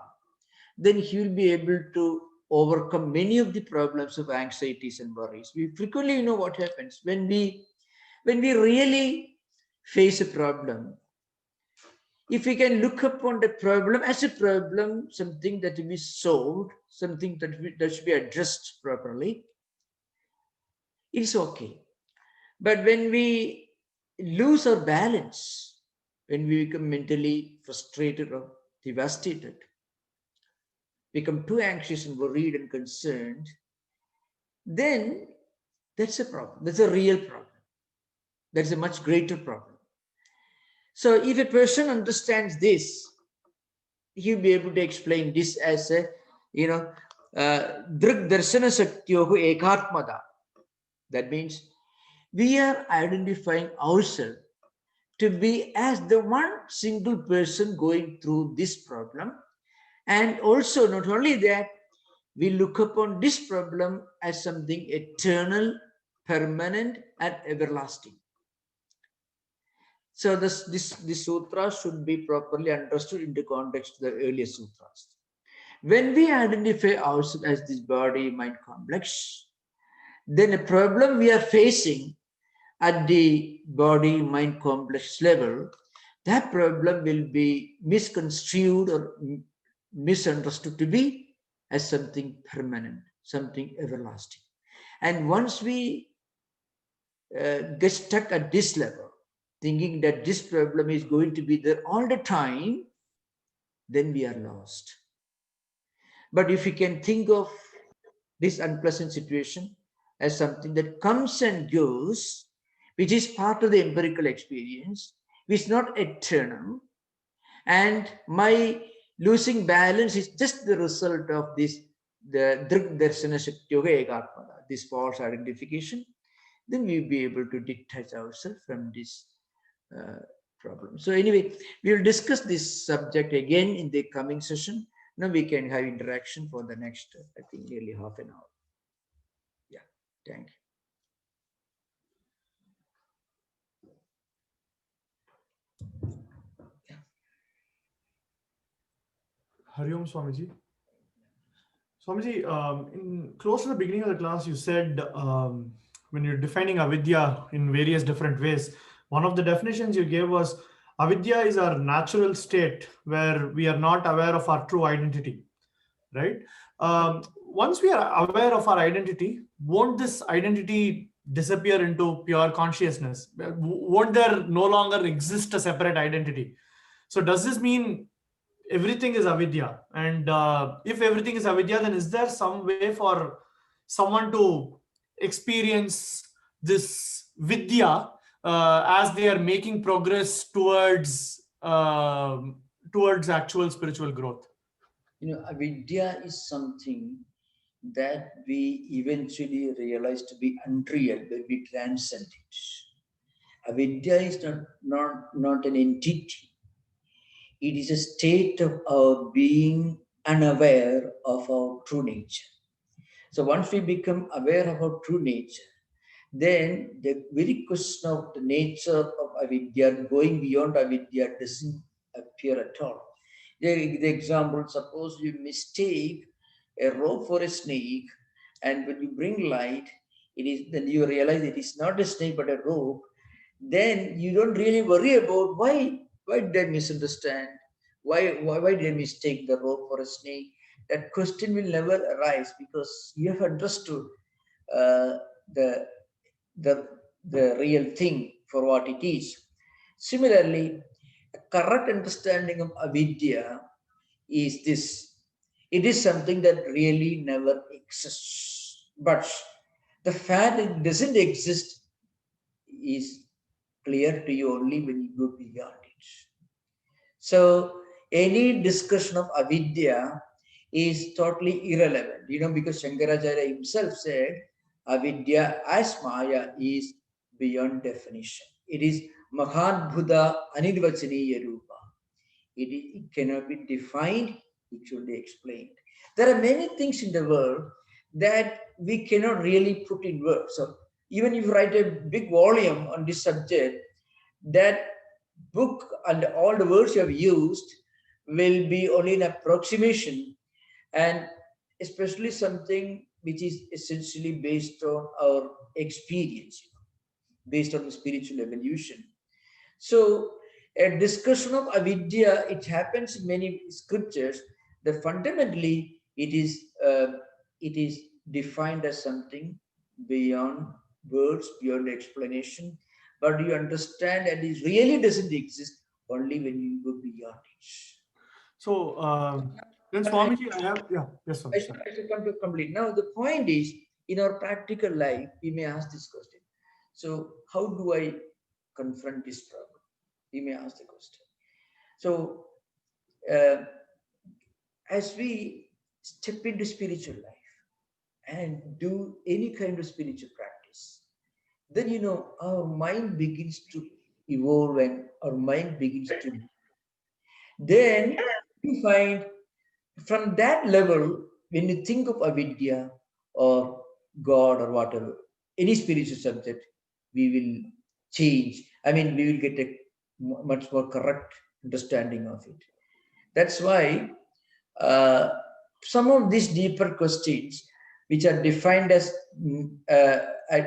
then he will be able to overcome many of the problems of anxieties and worries. We frequently, what happens when we really face a problem. If we can look upon the problem as a problem, something that will be solved, something that should be addressed properly, it's okay. But when we lose our balance, when we become mentally frustrated or devastated, become too anxious and worried and concerned, then that's a problem. That's a real problem. That's a much greater problem. So if a person understands this, he'll be able to explain this as a, Drig Darshana Saktyohu Ekatmada. That means we are identifying ourselves to be as the one single person going through this problem. And also, not only that, we look upon this problem as something eternal, permanent, and everlasting. So this sutra should be properly understood in the context of the earlier sutras. When we identify ourselves as this body-mind complex, then a problem we are facing at the body-mind complex level, that problem will be misconstrued or misunderstood to be as something permanent, something everlasting. And once we get stuck at this level, thinking that this problem is going to be there all the time, then we are lost. But if we can think of this unpleasant situation as something that comes and goes, which is part of the empirical experience, which is not eternal, and my losing balance is just the result of this, the Drig Darshana Shakti-yoga Ekatmada, this false identification, then we'll be able to detach ourselves from this problem. So anyway, we will discuss this subject again in the coming session. Now we can have interaction for the next, I think, nearly half an hour. Yeah, thank you. Hari Om Swamiji. Swamiji, close to the beginning of the class, you said when you're defining avidya in various different ways, one of the definitions you gave was avidya is our natural state where we are not aware of our true identity, right? Once we are aware of our identity, won't this identity disappear into pure consciousness? Won't there no longer exist a separate identity? So does this mean everything is avidya? And if everything is avidya, then is there some way for someone to experience this vidya as they are making progress towards actual spiritual growth? Avidya is something that we eventually realize to be unreal when we transcend it. Avidya is not an entity. It is a state of our being unaware of our true nature. So once we become aware of our true nature, then the very question of the nature of avidya, going beyond avidya, doesn't appear at all. The example, suppose you mistake a rope for a snake, and when you bring light, then you realize it is not a snake but a rope. Then you don't really worry about why did I misunderstand? Why did I mistake the rope for a snake? That question will never arise because you have understood uh, the the the real thing for what it is. Similarly, a correct understanding of avidya is this. It is something that really never exists. But the fact it doesn't exist is clear to you only when you go beyond it. So any discussion of avidya is totally irrelevant, because Shankaracharya himself said avidya as Maya is beyond definition. It is Mahadbhuta Anirvachaniya Rupa. It cannot be defined, it should be explained. There are many things in the world that we cannot really put in words. So even if you write a big volume on this subject, that book and all the words you have used will be only an approximation, and especially something which is essentially based on our experience, based on the spiritual evolution. So a discussion of avidya, it happens in many scriptures that fundamentally it is defined as something beyond words, beyond explanation. But you understand that it really doesn't exist only when you go beyond it. So then, I, Swamiji, I have, yeah, yes, I, Swamiji. should, I should come to complete. Now the point is, in our practical life, we may ask this question. So how do I confront this problem? We may ask the question. So, uh, as we step into spiritual life and do any kind of spiritual practice, then our mind begins to evolve and our mind begins to. Then we find from that level, when you think of avidya or God or whatever, any spiritual subject, we will change. I mean, we will get a much more correct understanding of it. That's why uh, some of these deeper questions, which are defined as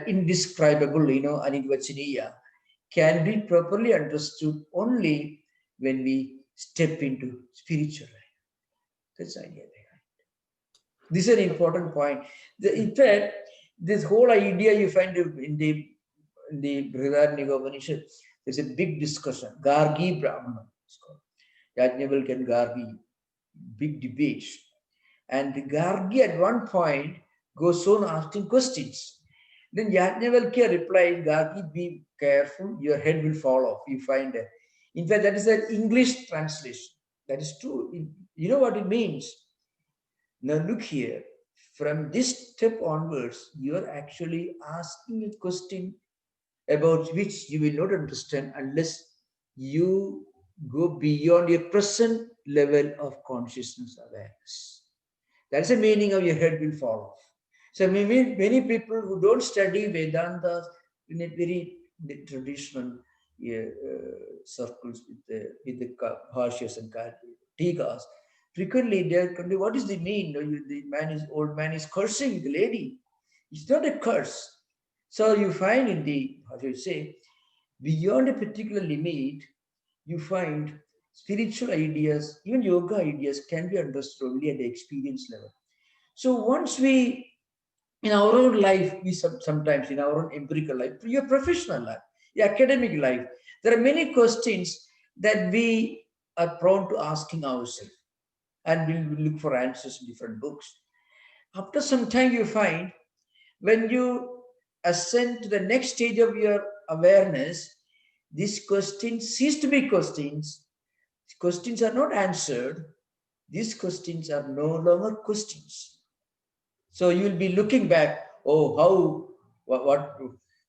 indescribable, anidvachaniya, can be properly understood only when we step into spiritual life. That's the idea behind. This is an important point. In fact, this whole idea you find in the Brihadaranyaka Upanishad, there's a big discussion. Gargi Brahmana, it's called. Yajnavalkya and Gargi, big debates. And the Gargi at one point goes on asking questions. Then Yajnavalkya replied, Gargi, be careful, your head will fall off. You find that. In fact, that is an English translation. That is true. You know what it means? Now look here. From this step onwards, you are actually asking a question about which you will not understand unless you go beyond your present level of consciousness awareness. That's the meaning of your head will fall off. So many people who don't study Vedanta in a very traditional circles with the Bhashyas and Tikas, Frequently, they are, what is the mean? The old man is cursing the lady. It's not a curse. So you find in the, how do you say, beyond a particular limit, you find spiritual ideas, even yoga ideas can be understood only at the experience level. So once we, in our own life, we sometimes in our own empirical life, your professional life, your academic life, there are many questions that we are prone to asking ourselves, and we'll look for answers in different books. After some time, you find when you ascend to the next stage of your awareness, these questions cease to be questions. Questions are not answered. These questions are no longer questions. So you'll be looking back, oh, what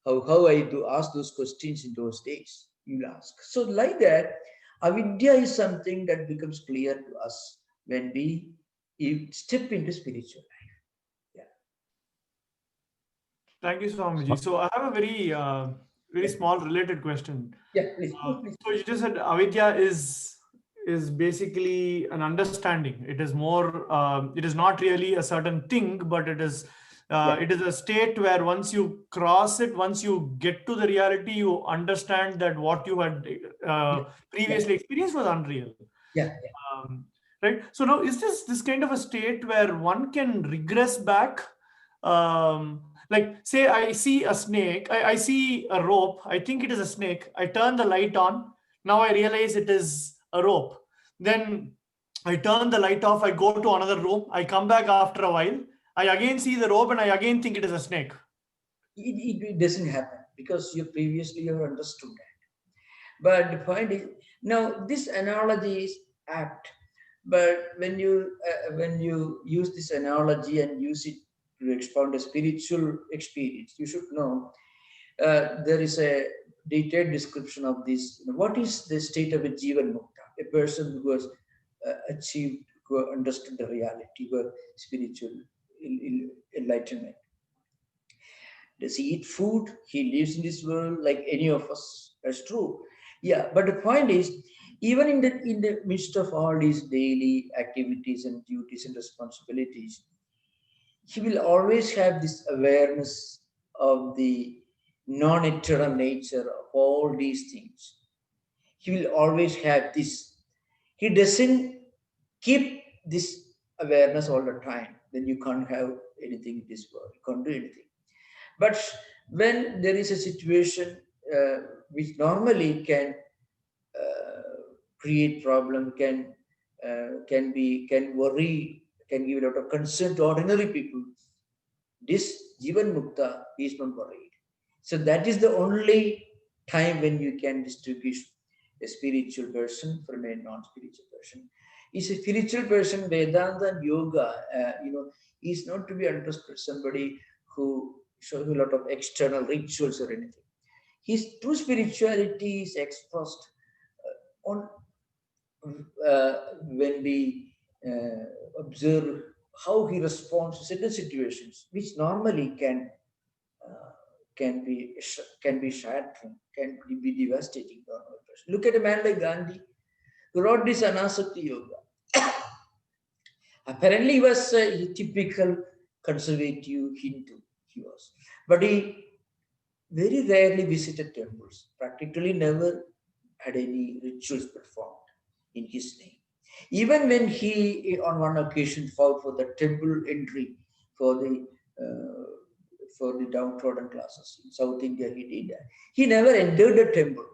how I do ask those questions in those days. You'll ask. So like that, avidya is something that becomes clear to us when we step into spiritual life. Yeah. Thank you, Swamiji. So I have a very Yeah. small related question. Yeah, please, please. So you just said avidya is basically an understanding. It is more. It is not really a certain thing, but Yeah, it is a state where once you cross it, once you get to the reality, you understand that what you had yeah, yeah, previously experienced was unreal. yeah, Um, right. So now, is this kind of a state where one can regress back? Like, say, I see a snake, I see a rope, I think it is a snake, I turn the light on, now I realize it is a rope. Then I turn the light off, I go to another room, I come back after a while, I again see the rope, and I again think it is a snake. it doesn't happen because you previously you have understood that. But the point is, now this analogy is apt, but when you use this analogy and use it to expound a spiritual experience, you should know there is a detailed description of this. What is the state of a jivan mukta, a person who has achieved, who understood the reality, who has spiritual enlightenment. Does he eat food? He lives in this world like any of us. That's true. Yeah, but the point is, even in the midst of all these daily activities and duties and responsibilities, he will always have this awareness of the non-eternal nature of all these things. He will always have this. He doesn't keep this awareness all the time. Then you can't have anything in this world. You can't do anything. But when there is a situation uh, which normally can create problem, can worry, can give a lot of concern to ordinary people, this Jivan Mukta is not worried. So that is the only time when you can distinguish a spiritual person from a non-spiritual person. Is a spiritual person, Vedanta and Yoga, is not to be understood somebody who shows a lot of external rituals or anything. His true spirituality is expressed on when we observe how he responds to certain situations, which normally uh, can be shattering, can be devastating to another person. Look at a man like Gandhi, who wrote this Anasakti Yoga. Apparently, he was a typical conservative Hindu. He was, but he very rarely visited temples. Practically never had any rituals performed in his name. Even when he, on one occasion, fought for the temple entry for the uh, downtrodden classes in South India, he did that. He never entered the temple,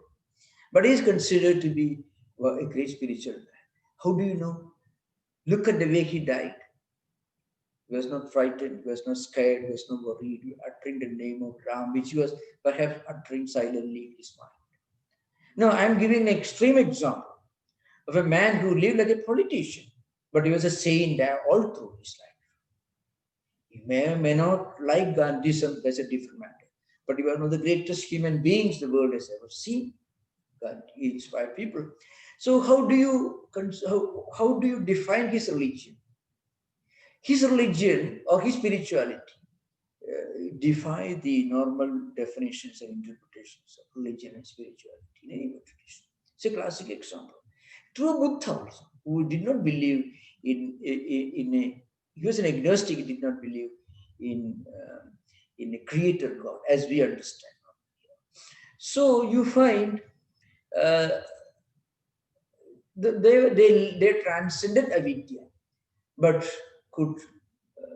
but he is considered to be a great spiritual man. How do you know? Look at the way he died. He was not frightened, he was not scared, he was not worried, he uttering the name of Ram, which he was perhaps uttering silently in his mind. Now, I'm giving an extreme example of a man who lived like a politician, but he was a saint all through his life. He may or may not like Gandhism, that's a different matter. But he was one of the greatest human beings the world has ever seen. God inspired people. So how do you define his religion? His religion or his spirituality defy the normal definitions and interpretations of religion and spirituality in any tradition. It's a classic example. True Buddha also, who did not believe in a, he was an agnostic, he did not believe in a creator God as we understand. So you find uh, they transcended avidya, but could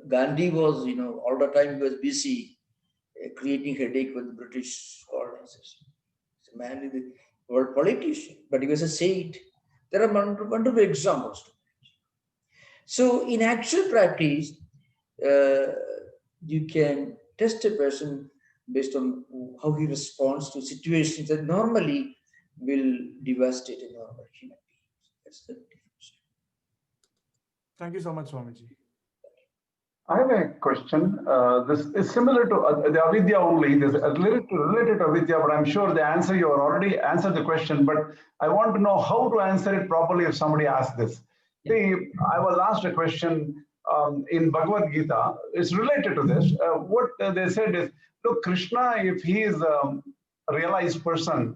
Gandhi was, all the time he was busy creating headache with the British colonizers. He's a man, with a world politician, but he was a saint. There are wonderful examples. So in actual practice, uh, you can test a person based on how he responds to situations that normally will devastate a normal human being. That's the difference. Thank you so much, Swamiji. I have a question. This is similar to the avidya only. This is related to avidya, but I'm sure the answer you have already answered the question. But I want to know how to answer it properly if somebody asks this. Yeah. See, I was asked a question in Bhagavad Gita. It's related to this. What they said is, look, Krishna, if he is a realized person,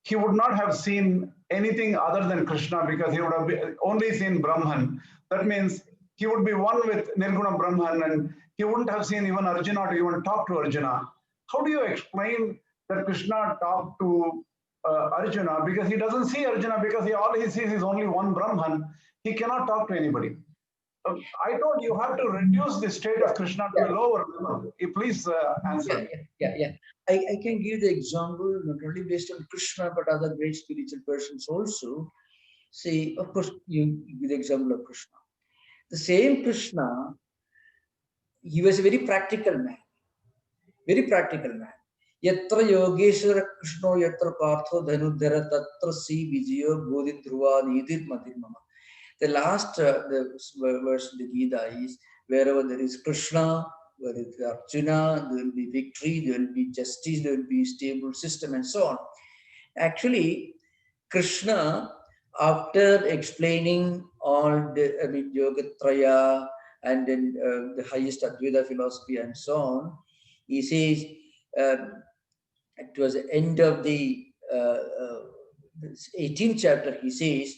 he would not have seen anything other than Krishna because he would have only seen Brahman. That means he would be one with Nirguna Brahman and he wouldn't have seen even Arjuna to even talk to Arjuna. How do you explain that Krishna talked to Arjuna? Because he doesn't see Arjuna because all he sees is only one Brahman. He cannot talk to anybody. I thought you have to reduce the state of Krishna to a lower level. Please answer. Yeah. I can give the example not only based on Krishna but other great spiritual persons also. See, of course, you give the example of Krishna. The same Krishna, he was a very practical man. Very practical man. Yatra Yogeshwara Krishna Yatra Partho Dhanudhara Tatra Si Vijayo Bodhi Dhruva Nidit Madhimama. The last verse of the Gita is wherever there is Krishna, where there is Arjuna, there will be victory, there will be justice, there will be stable system, and so on. Actually, Krishna, after explaining all the Yogatraya and then the highest Advaita philosophy and so on, he says, towards the end of the 18th chapter, he says,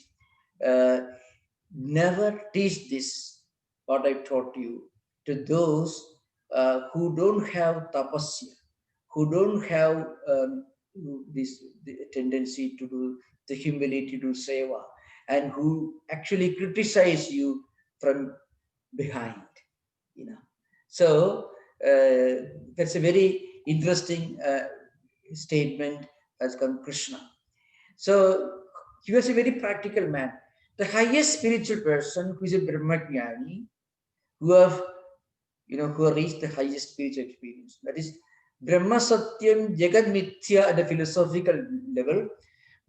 never teach this, what I taught you, to those who don't have tapasya, who don't have the tendency to do the humility to do seva, and who actually criticize you from behind. So that's a very interesting statement as come Krishna. So he was a very practical man. The highest spiritual person who is a Brahmajnani, who have reached the highest spiritual experience. That is Brahma Satyam Jagat Mithya at the philosophical level,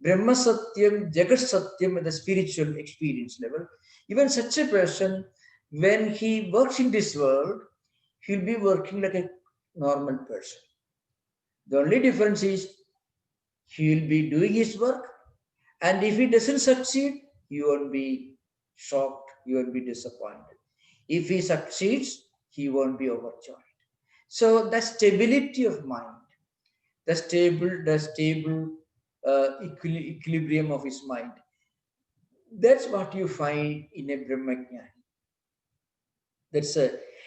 Brahma Satyam Jagat Satyam at the spiritual experience level. Even such a person, when he works in this world, he'll be working like a normal person. The only difference is he will be doing his work, and if he doesn't succeed, he won't be shocked, he won't be disappointed. If he succeeds, he won't be overjoyed. So the stability of mind, the stable equilibrium of his mind, that's what you find in a Brahmajnani.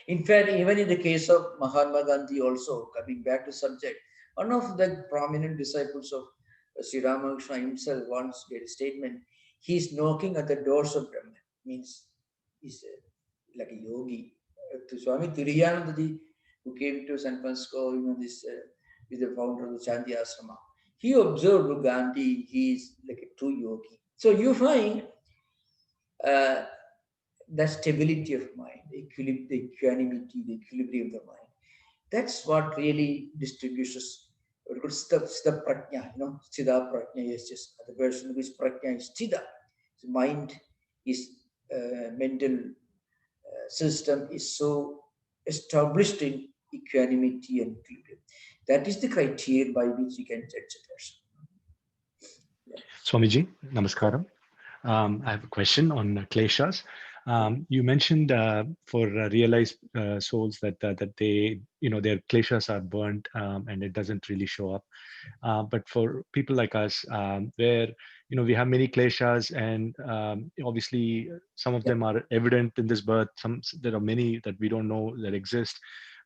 In fact, even in the case of Mahatma Gandhi also, coming back to subject, one of the prominent disciples of Sri Ramakrishna himself once made a statement, he's knocking at the doors of Brahman, means he's like a yogi. To Swami Turiyananda, who came to San Francisco, this is the founder of the Chanti Asrama. He observed with Gandhi, he is like a true yogi. So you find the stability of mind, the equanimity, the equilibrium of the mind. That's what really distinguishes Sthita Prajna, Sthita Prajna is just the person whose Prajna is Sthita. His mind is mental system is so established in equanimity and equilibrium. That is the criteria by which you can judge a person. Swamiji, namaskaram. I have a question on kleshas. You mentioned for realized souls that they, their kleshas are burnt and it doesn't really show up. But for people like us, where we have many kleshas, and obviously some of them are evident in this birth. There are many that we don't know that exist.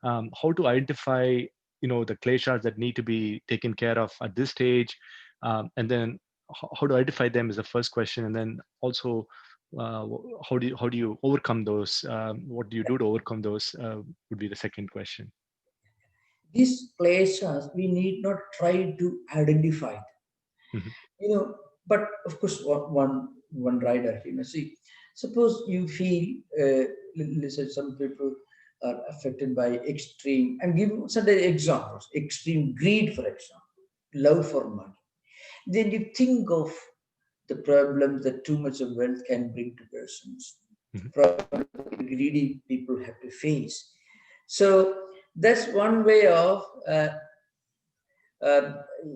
How to identify, the kleshas that need to be taken care of at this stage, and then how to identify them is the first question, and then also how do you overcome those? What do you do to overcome those? Would be the second question. These places, we need not try to identify them. Mhm. But of course, one rider, see, suppose you feel, listen, some people are affected by extreme, I'm giving certain examples, extreme greed, for example, love for money. Then you think of the problems that too much of wealth can bring to persons, Mhm. problems greedy people have to face. So that's one way of uh,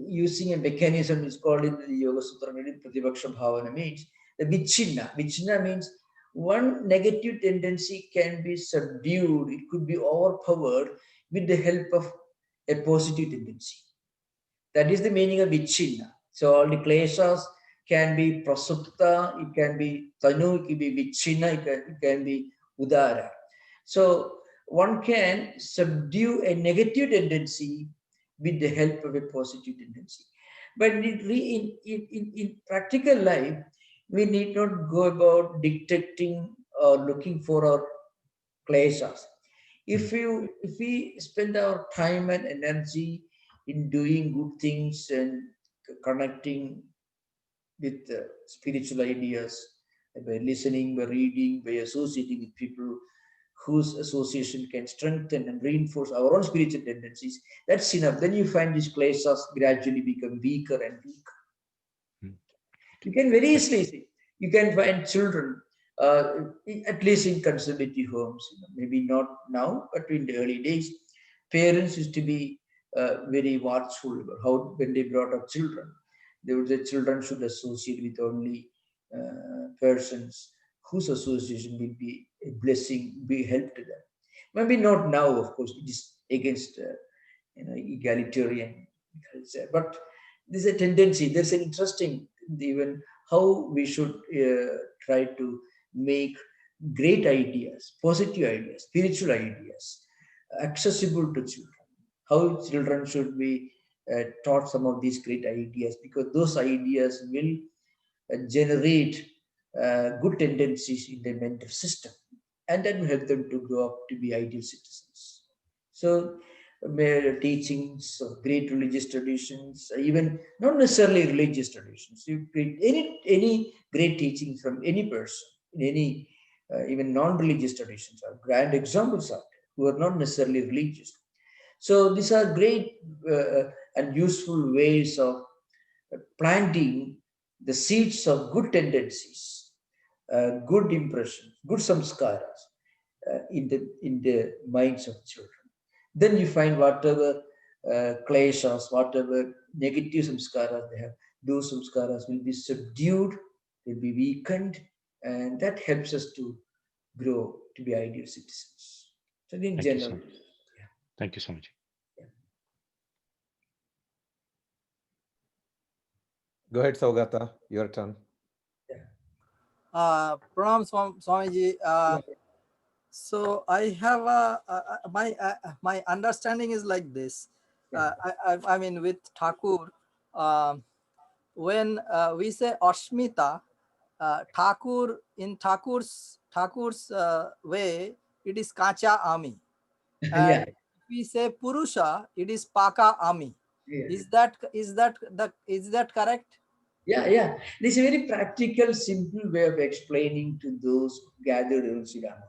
using a mechanism is called in the Yoga Sutra, Pratipaksha Bhavana means the Vichinna. Vichinna means one negative tendency can be subdued, it could be overpowered with the help of a positive tendency. That is the meaning of Vichinna. So all the kleshas can be prasupta, it can be tanu, it can be Vichinna, it can be udara. So one can subdue a negative tendency with the help of a positive tendency. But in practical life, we need not go about detecting or looking for our kleshas. If we spend our time and energy in doing good things and connecting with spiritual ideas, by listening, by reading, by associating with people whose association can strengthen and reinforce our own spiritual tendencies, that's enough. Then you find these kleshas gradually become weaker and weaker. You can very easily see. You can find children, at least in conservative homes, maybe not now, but in the early days, parents used to be very watchful about how, when they brought up children, they would say children should associate with only persons whose association will be a blessing, be help to them. Maybe not now, of course, it is against egalitarian culture, but there's a tendency, there's an interesting, even how we should try to make great ideas, positive ideas, spiritual ideas accessible to children. How children should be taught some of these great ideas, because those ideas will generate good tendencies in their mental system, and that will help them to grow up to be ideal citizens. So, teachings of great religious traditions, even not necessarily religious traditions, you create any great teaching from any person in any even non-religious traditions are grand examples of it, who are not necessarily religious. So these are great and useful ways of planting the seeds of good tendencies, good impressions, good samskaras in the minds of children. Then you find whatever kleshas, whatever negative samskaras they have, those samskaras will be subdued, will be weakened, and that helps us to grow to be ideal citizens. So in Thank you general, so much. Thank you so much. Go ahead, Saugata. Your turn. Pranam Swamiji. So I have my understanding is like this. I mean, with Thakur, when we say Ashmita, Thakur, in Thakur's way, it is Kacha Ami, and yeah, if we say Purusha, it is Paka Ami. yeah. Is that correct? Yeah. This is a very practical, simple way of explaining to those gathered in Siddhartha.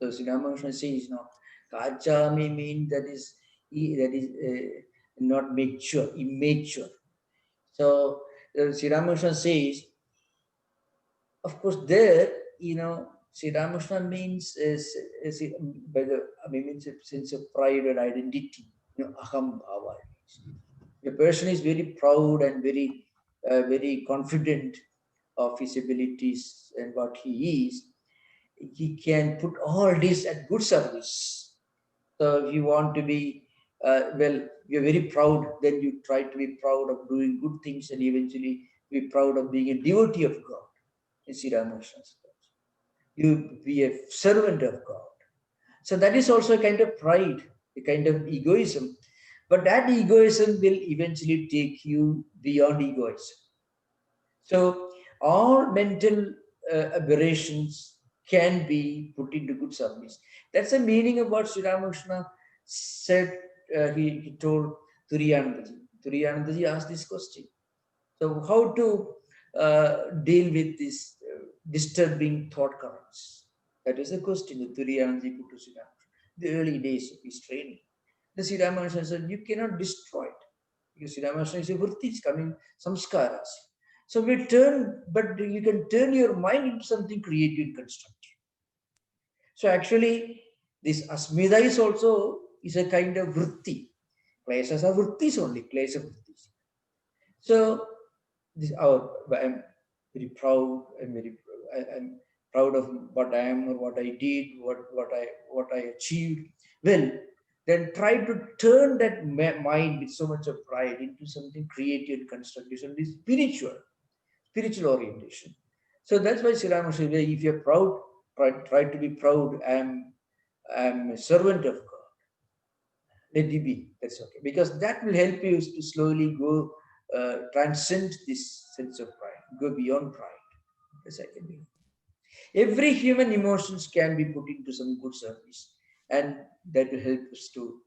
So Siddhartha says, no, Kachami means not mature, immature. So Siddhartha says, of course, there, Siddhartha means by the, means a sense of pride and identity, aham bhava. The person is very proud and very confident of his abilities and what he is. He can put all this at good service. So if you want to be, you're very proud, then you try to be proud of doing good things and eventually be proud of being a devotee of God. In Sri Ramakrishna's words. You be a servant of God. So that is also a kind of pride, a kind of egoism. But that egoism will eventually take you beyond egoism. So all mental aberrations can be put into good service. That's the meaning of what Sri Ramakrishna said. He told Turiyanandaji. Turiyanandaji asked this question. So how to deal with these disturbing thought currents? That is the question that Turiyanandaji put to Sri Ramakrishna. The early days of his training. The Sri Ramakrishna said, you cannot destroy it. Because Sri Ramakrishna is a vritti, coming samskaras. So we turn, but you can turn your mind into something creative and constructive. So actually, this asmita is also a kind of vritti. Kleshas are vrittis only, klesha vrittis. So this I'm very proud. I'm proud of what I am or what I did, what I achieved. Well, then try to turn that mind with so much of pride into something creative and constructive, something spiritual orientation. So that's why Sri Rama says, if you're proud, try to be proud. I'm a servant of God. Let it be. That's okay. Because that will help you to slowly go transcend this sense of pride, go beyond pride. The second way. Every human emotions can be put into some good service, and that will help us to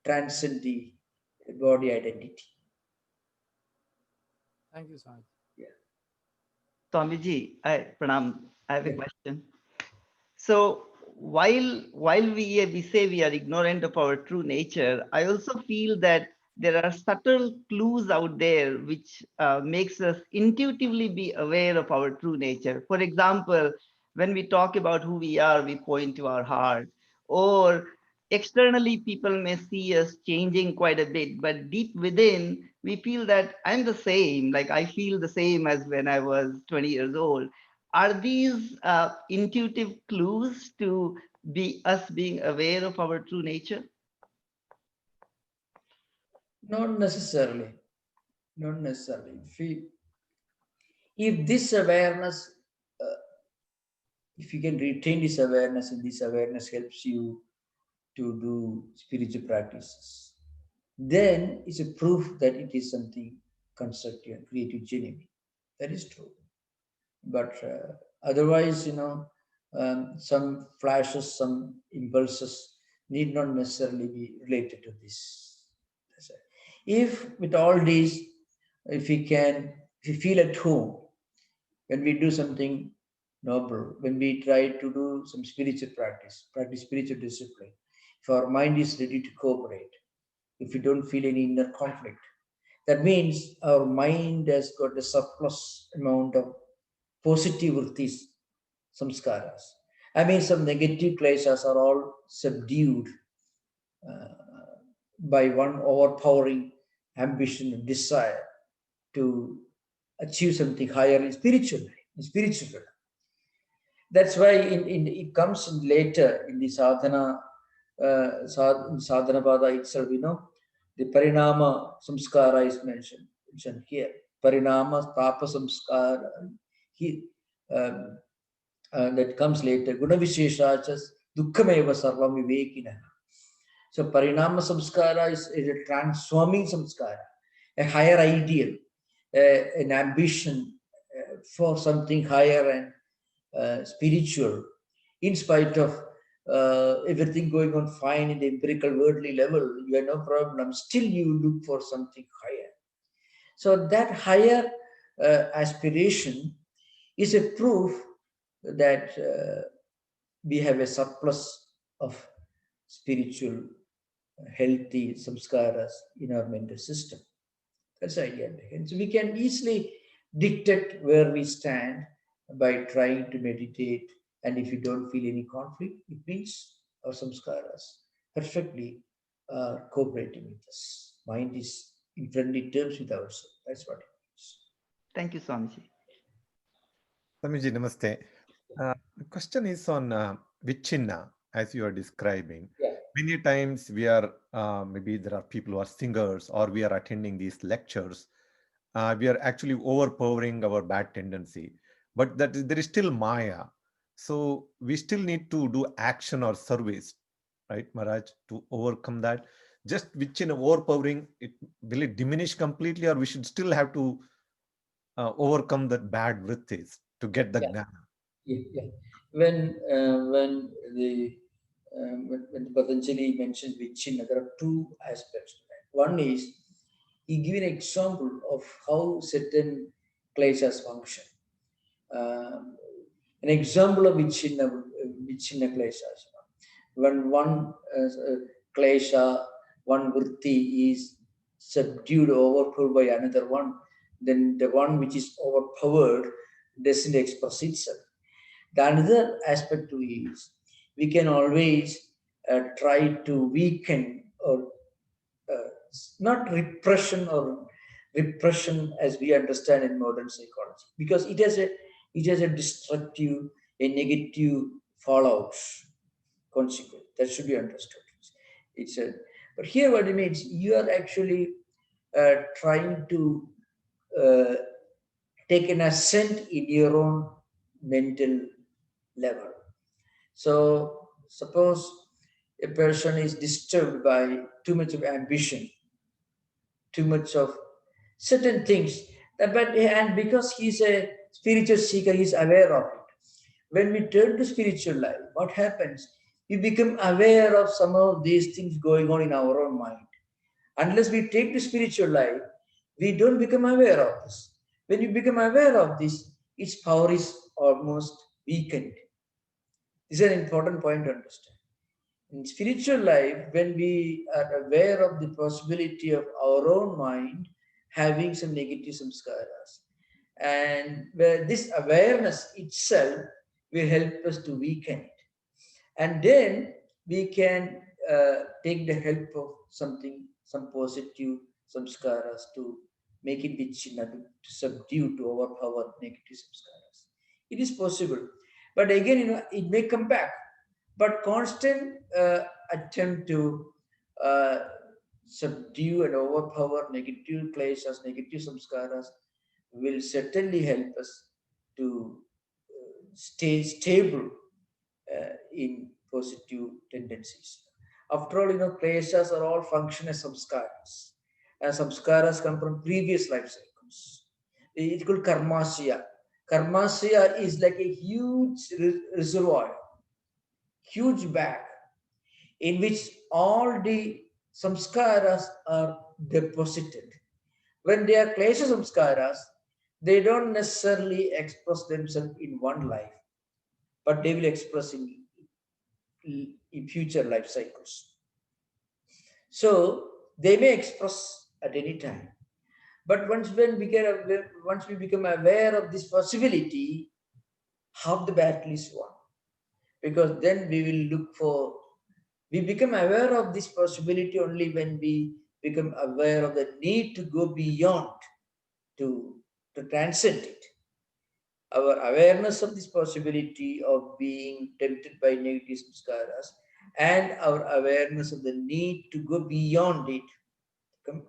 transcend the body identity. Thank you, Swami. Yeah. Swamiji, Pranam, I have a Yeah. question. So while we say we are ignorant of our true nature, I also feel that there are subtle clues out there which makes us intuitively be aware of our true nature. For example, when we talk about who we are, we point to our heart. Or externally, people may see us changing quite a bit, but deep within, we feel that I'm the same. Like I feel the same as when I was 20 years old. Are these intuitive clues to be us being aware of our true nature? Not necessarily. Not necessarily. If this awareness, if you can retain this awareness, and this awareness helps you to do spiritual practices, then it's a proof that it is something constructive and creative, genuine. That is true. But otherwise, some flashes, some impulses need not necessarily be related to this. If with all these, if we feel at home, when we do something noble, when we try to do some spiritual practice spiritual discipline, if our mind is ready to cooperate, if we don't feel any inner conflict, that means our mind has got a surplus amount of positive vrittis, samskaras. I mean, some negative kleshas are all subdued by one overpowering ambition and desire to achieve something higher in spiritual. That's why it comes in later in the sadhana, sadhana pada itself, the parinama samskara is mentioned here. Parinama tapa samskara. That comes later. Guna visheshachas dukkhameva sarvam vivekina. So parinama samskara is a transforming samskara, a higher ideal, an ambition for something higher and spiritual, in spite of everything going on fine in the empirical worldly level, you have no problem. Still, you look for something higher. So that higher aspiration is a proof that we have a surplus of spiritual, healthy samskaras in our mental system. That's the idea. And so we can easily dictate where we stand by trying to meditate. And if you don't feel any conflict, it means our samskaras perfectly cooperating with us. Mind is in friendly terms with ourselves. That's what it means. Thank you, Swamiji. Swamiji, namaste. The question is on Vichinna, as you are describing. Yeah. Many times we are, maybe there are people who are singers or we are attending these lectures we are actually overpowering our bad tendency, but there is still Maya. So we still need to do action or service, right, Maharaj, to overcome that. Just which in overpowering, will it diminish completely, or we should still have to overcome that bad vrittis to get the Yeah, gnana? yeah. When Patanjali mentions Vichina, there are two aspects to that. One is he gives an example of how certain kleshas function. An example of Vichina kleshas. When one klesha, one vritti is subdued or overpowered by another one, then the one which is overpowered doesn't express itself. The another aspect to it is we can always try to weaken or not repression as we understand in modern psychology, because it has a destructive, a negative fallouts consequence that should be understood. It's a but here what it means, you are actually trying to uh, take an ascent in your own mental level. So suppose a person is disturbed by too much of ambition, too much of certain things, and because he's a spiritual seeker, he's aware of it. When we turn to spiritual life, what happens? We become aware of some of these things going on in our own mind. Unless we take the spiritual life, we don't become aware of this. When you become aware of this, its power is almost weakened. This is an important point to understand. In spiritual life, when we are aware of the possibility of our own mind having some negative samskaras, and where this awareness itself will help us to weaken it. And then we can take the help of something, some positive samskaras to make it vichina, to subdue, to overpower negative samskaras. It is possible. But again, it may come back. But constant attempt to uh, subdue and overpower negative kleshas, negative samskaras will certainly help us to stay stable in positive tendencies. After all, kleshas are all function as samskaras. And samskaras come from previous life cycles. It's called karmasya. Karmasya is like a huge reservoir, huge bag in which all the samskaras are deposited. When they are klesha samskaras, they don't necessarily express themselves in one life, but they will express in future life cycles. So they may express at any time. But once we become aware of this possibility, half the battle is won. Because then we become aware of this possibility only when we become aware of the need to go beyond, to transcend it. Our awareness of this possibility of being tempted by negative samskaras and our awareness of the need to go beyond it,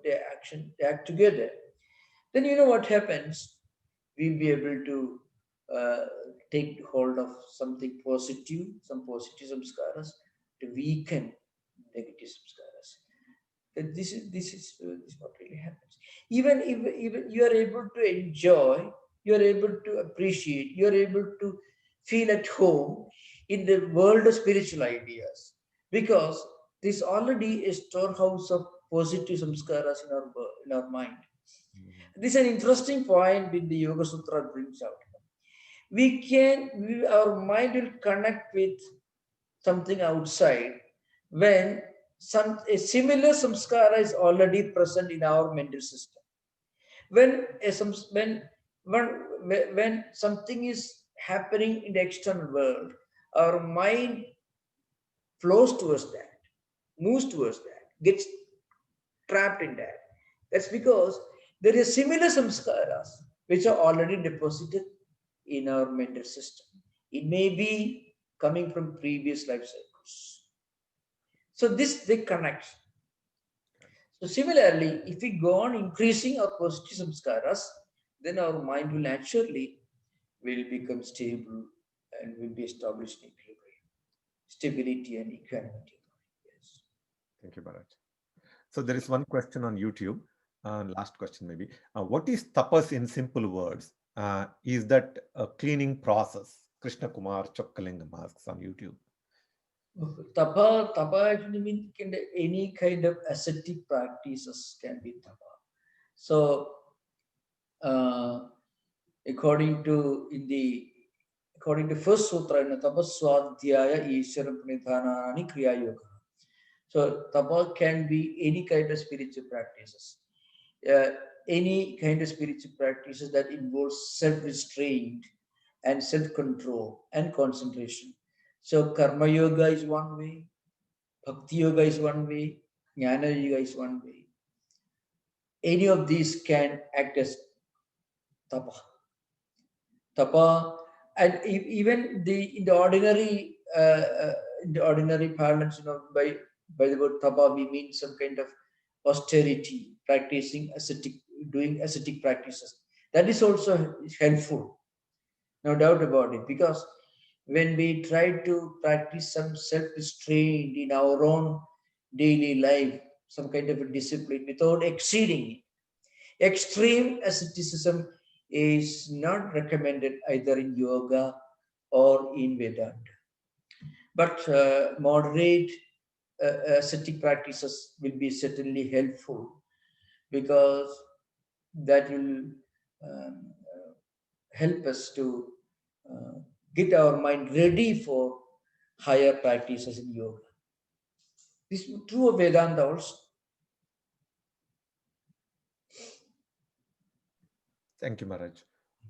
they act together. Then what happens? We'll be able to uh, take hold of something positive, some positive samskaras to weaken negative samskaras. This is what really happens. Even you are able to enjoy, you are able to appreciate, you are able to feel at home in the world of spiritual ideas, because there's already a storehouse of positive samskaras in our mind. This is an interesting point in the Yoga Sutra brings out. Our mind will connect with something outside when a similar samskara is already present in our mental system. When something is happening in the external world, our mind flows towards that, moves towards that, gets trapped in that. That's because there is similar samskaras which are already deposited in our mental system. It may be coming from previous life cycles. So they connect. So similarly, if we go on increasing our positive samskaras, then our mind will naturally will become stable and will be established in equilibrium, stability and equanimity. Yes. Thank you, Bharat. So there is one question on YouTube. Last question maybe. What is tapas in simple words? Is that a cleaning process? Krishna Kumar Chokkalingam asks on YouTube. Tapa actually means any kind of ascetic practices can be tapa. So according to first sutra, tapaswadhyaya ishara pranidhanani kriya yoga. So tapa can be any kind of spiritual practices. Any kind of spiritual practices that involves self-restraint and self-control and concentration. So karma yoga is one way, bhakti yoga is one way, jnana yoga is one way. Any of these can act as tapa. Tapa, and even in the ordinary parlance, by the word tapa, we mean some kind of austerity, practicing ascetic, doing ascetic practices. That is also helpful, no doubt about it, because when we try to practice some self-restraint in our own daily life, some kind of a discipline without exceeding it, extreme asceticism is not recommended either in yoga or in Vedanta. But moderate ascetic practices will be certainly helpful, because that will help us to get our mind ready for higher practices in yoga. This is true of Vedanta also. Thank you, Maharaj.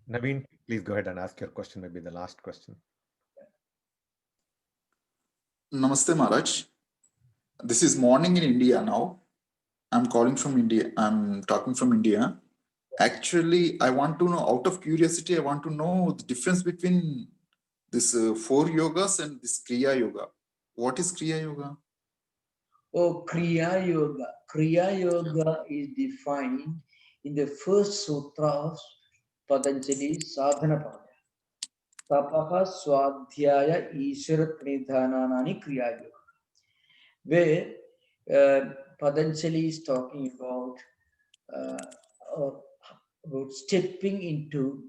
Naveen, please go ahead and ask your question, maybe the last question. Namaste, Maharaj. This is morning in India now. I'm calling from India. I'm talking from India. Actually, I want to know, out of curiosity, I want to know the difference between this 4 yogas and this Kriya Yoga. What is Kriya Yoga? Oh, Kriya Yoga. Kriya Yoga is defined in the first sutra of Patanjali Sadhana Pada. Tapaha Swadhyaya Ishvara Pranidhananani Kriya Yoga, where Patanjali is talking about stepping into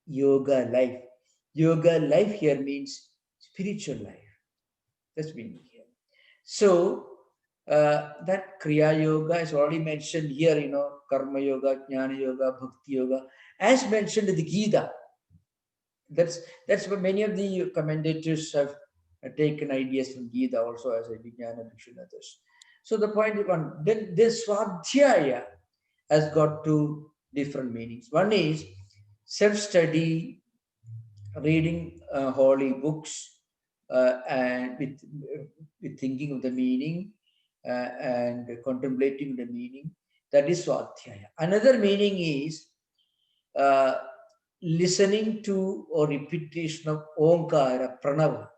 yoga life. Yoga life here means spiritual life. That's meaning here. So that Kriya Yoga is already mentioned here, Karma Yoga, Jnana Yoga, Bhakti Yoga, as mentioned in the Gita. That's where many of the commentators have taken ideas from Gita also, as Vijnana Bhikshu and others. So the point is one, then this Swadhyaya has got two different meanings. One is self-study, reading holy books, and with thinking of the meaning and contemplating the meaning. That is Swadhyaya. Another meaning is listening to or repetition of Omkara, Pranava.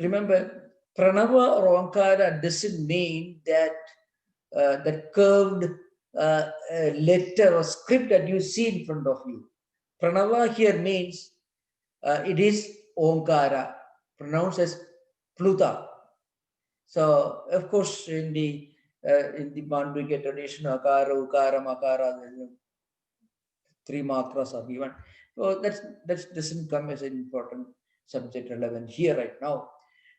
Remember, Pranava or Omkara doesn't mean that that curved letter or script that you see in front of you. Pranava here means it is Omkara, pronounced as Pluta. So, of course, in the Mandvika tradition, Akara, Ukara, Makara, 3 matras are given. So that doesn't come as an important subject relevant here right now.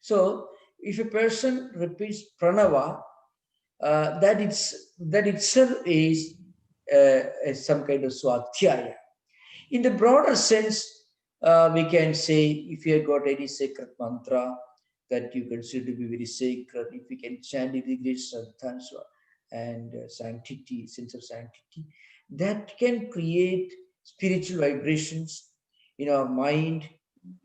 So if a person repeats pranava, that itself is some kind of swadhyaya. In the broader sense, we can say if you have got any sacred mantra that you consider to be very sacred, if we can chant it with great sadhana and sanctity, sense of sanctity, that can create spiritual vibrations in our mind,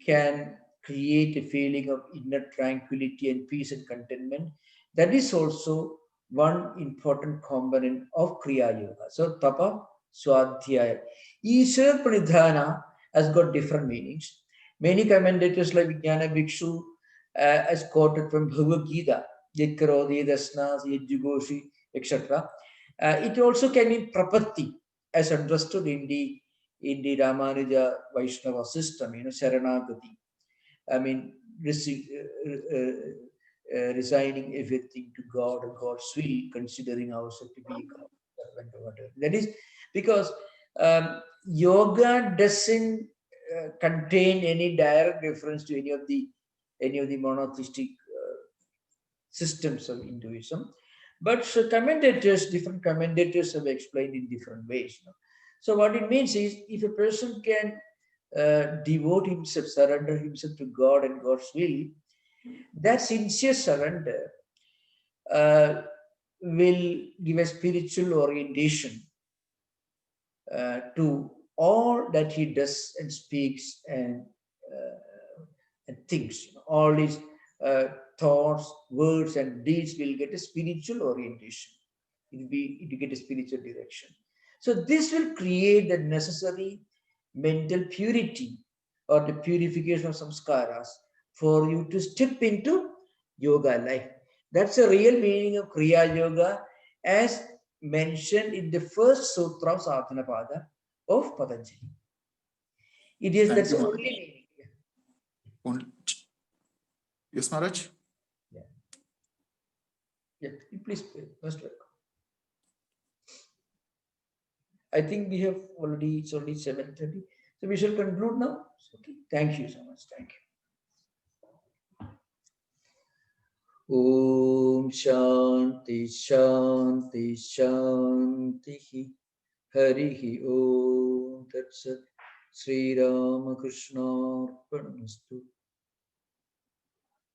can create a feeling of inner tranquility and peace and contentment. That is also one important component of Kriya Yoga. So Tapa, Swadhyaya. Ishvara Pranidhana has got different meanings. Many commentators like Vijnana Bhikshu as quoted from Bhagavad Gita, Yadkarodi Dasnas, Yadjugoshi, etc. It also can mean prapatti, as understood in the Ramanuja Vaishnava system, Sharanagati. I mean, resigning everything to God and God's will, considering ourselves to be God, servant or whatever. That is because yoga doesn't contain any direct reference to any of the monotheistic systems of Hinduism, but different commentators have explained in different ways. So what it means is, if a person can devote himself, surrender himself to God and God's will, that sincere surrender will give a spiritual orientation to all that he does and speaks and thinks. All his thoughts, words, and deeds will get a spiritual orientation. It will get a spiritual direction. So this will create the necessary mental purity or the purification of samskaras for you to step into yoga life. That's the real meaning of Kriya Yoga, as mentioned in the first sutra of Sadhanapada of Patanjali. It is, that's the only meaning. Yes, Maharaj? Yeah, please, most welcome. I think we have already, it's only 7:30. So we shall conclude now. Okay. Thank you so much. Thank you. Om Shanti Shanti Shanti Harihi Om Tat Sat Sri Ramakrishna Arpanamastu.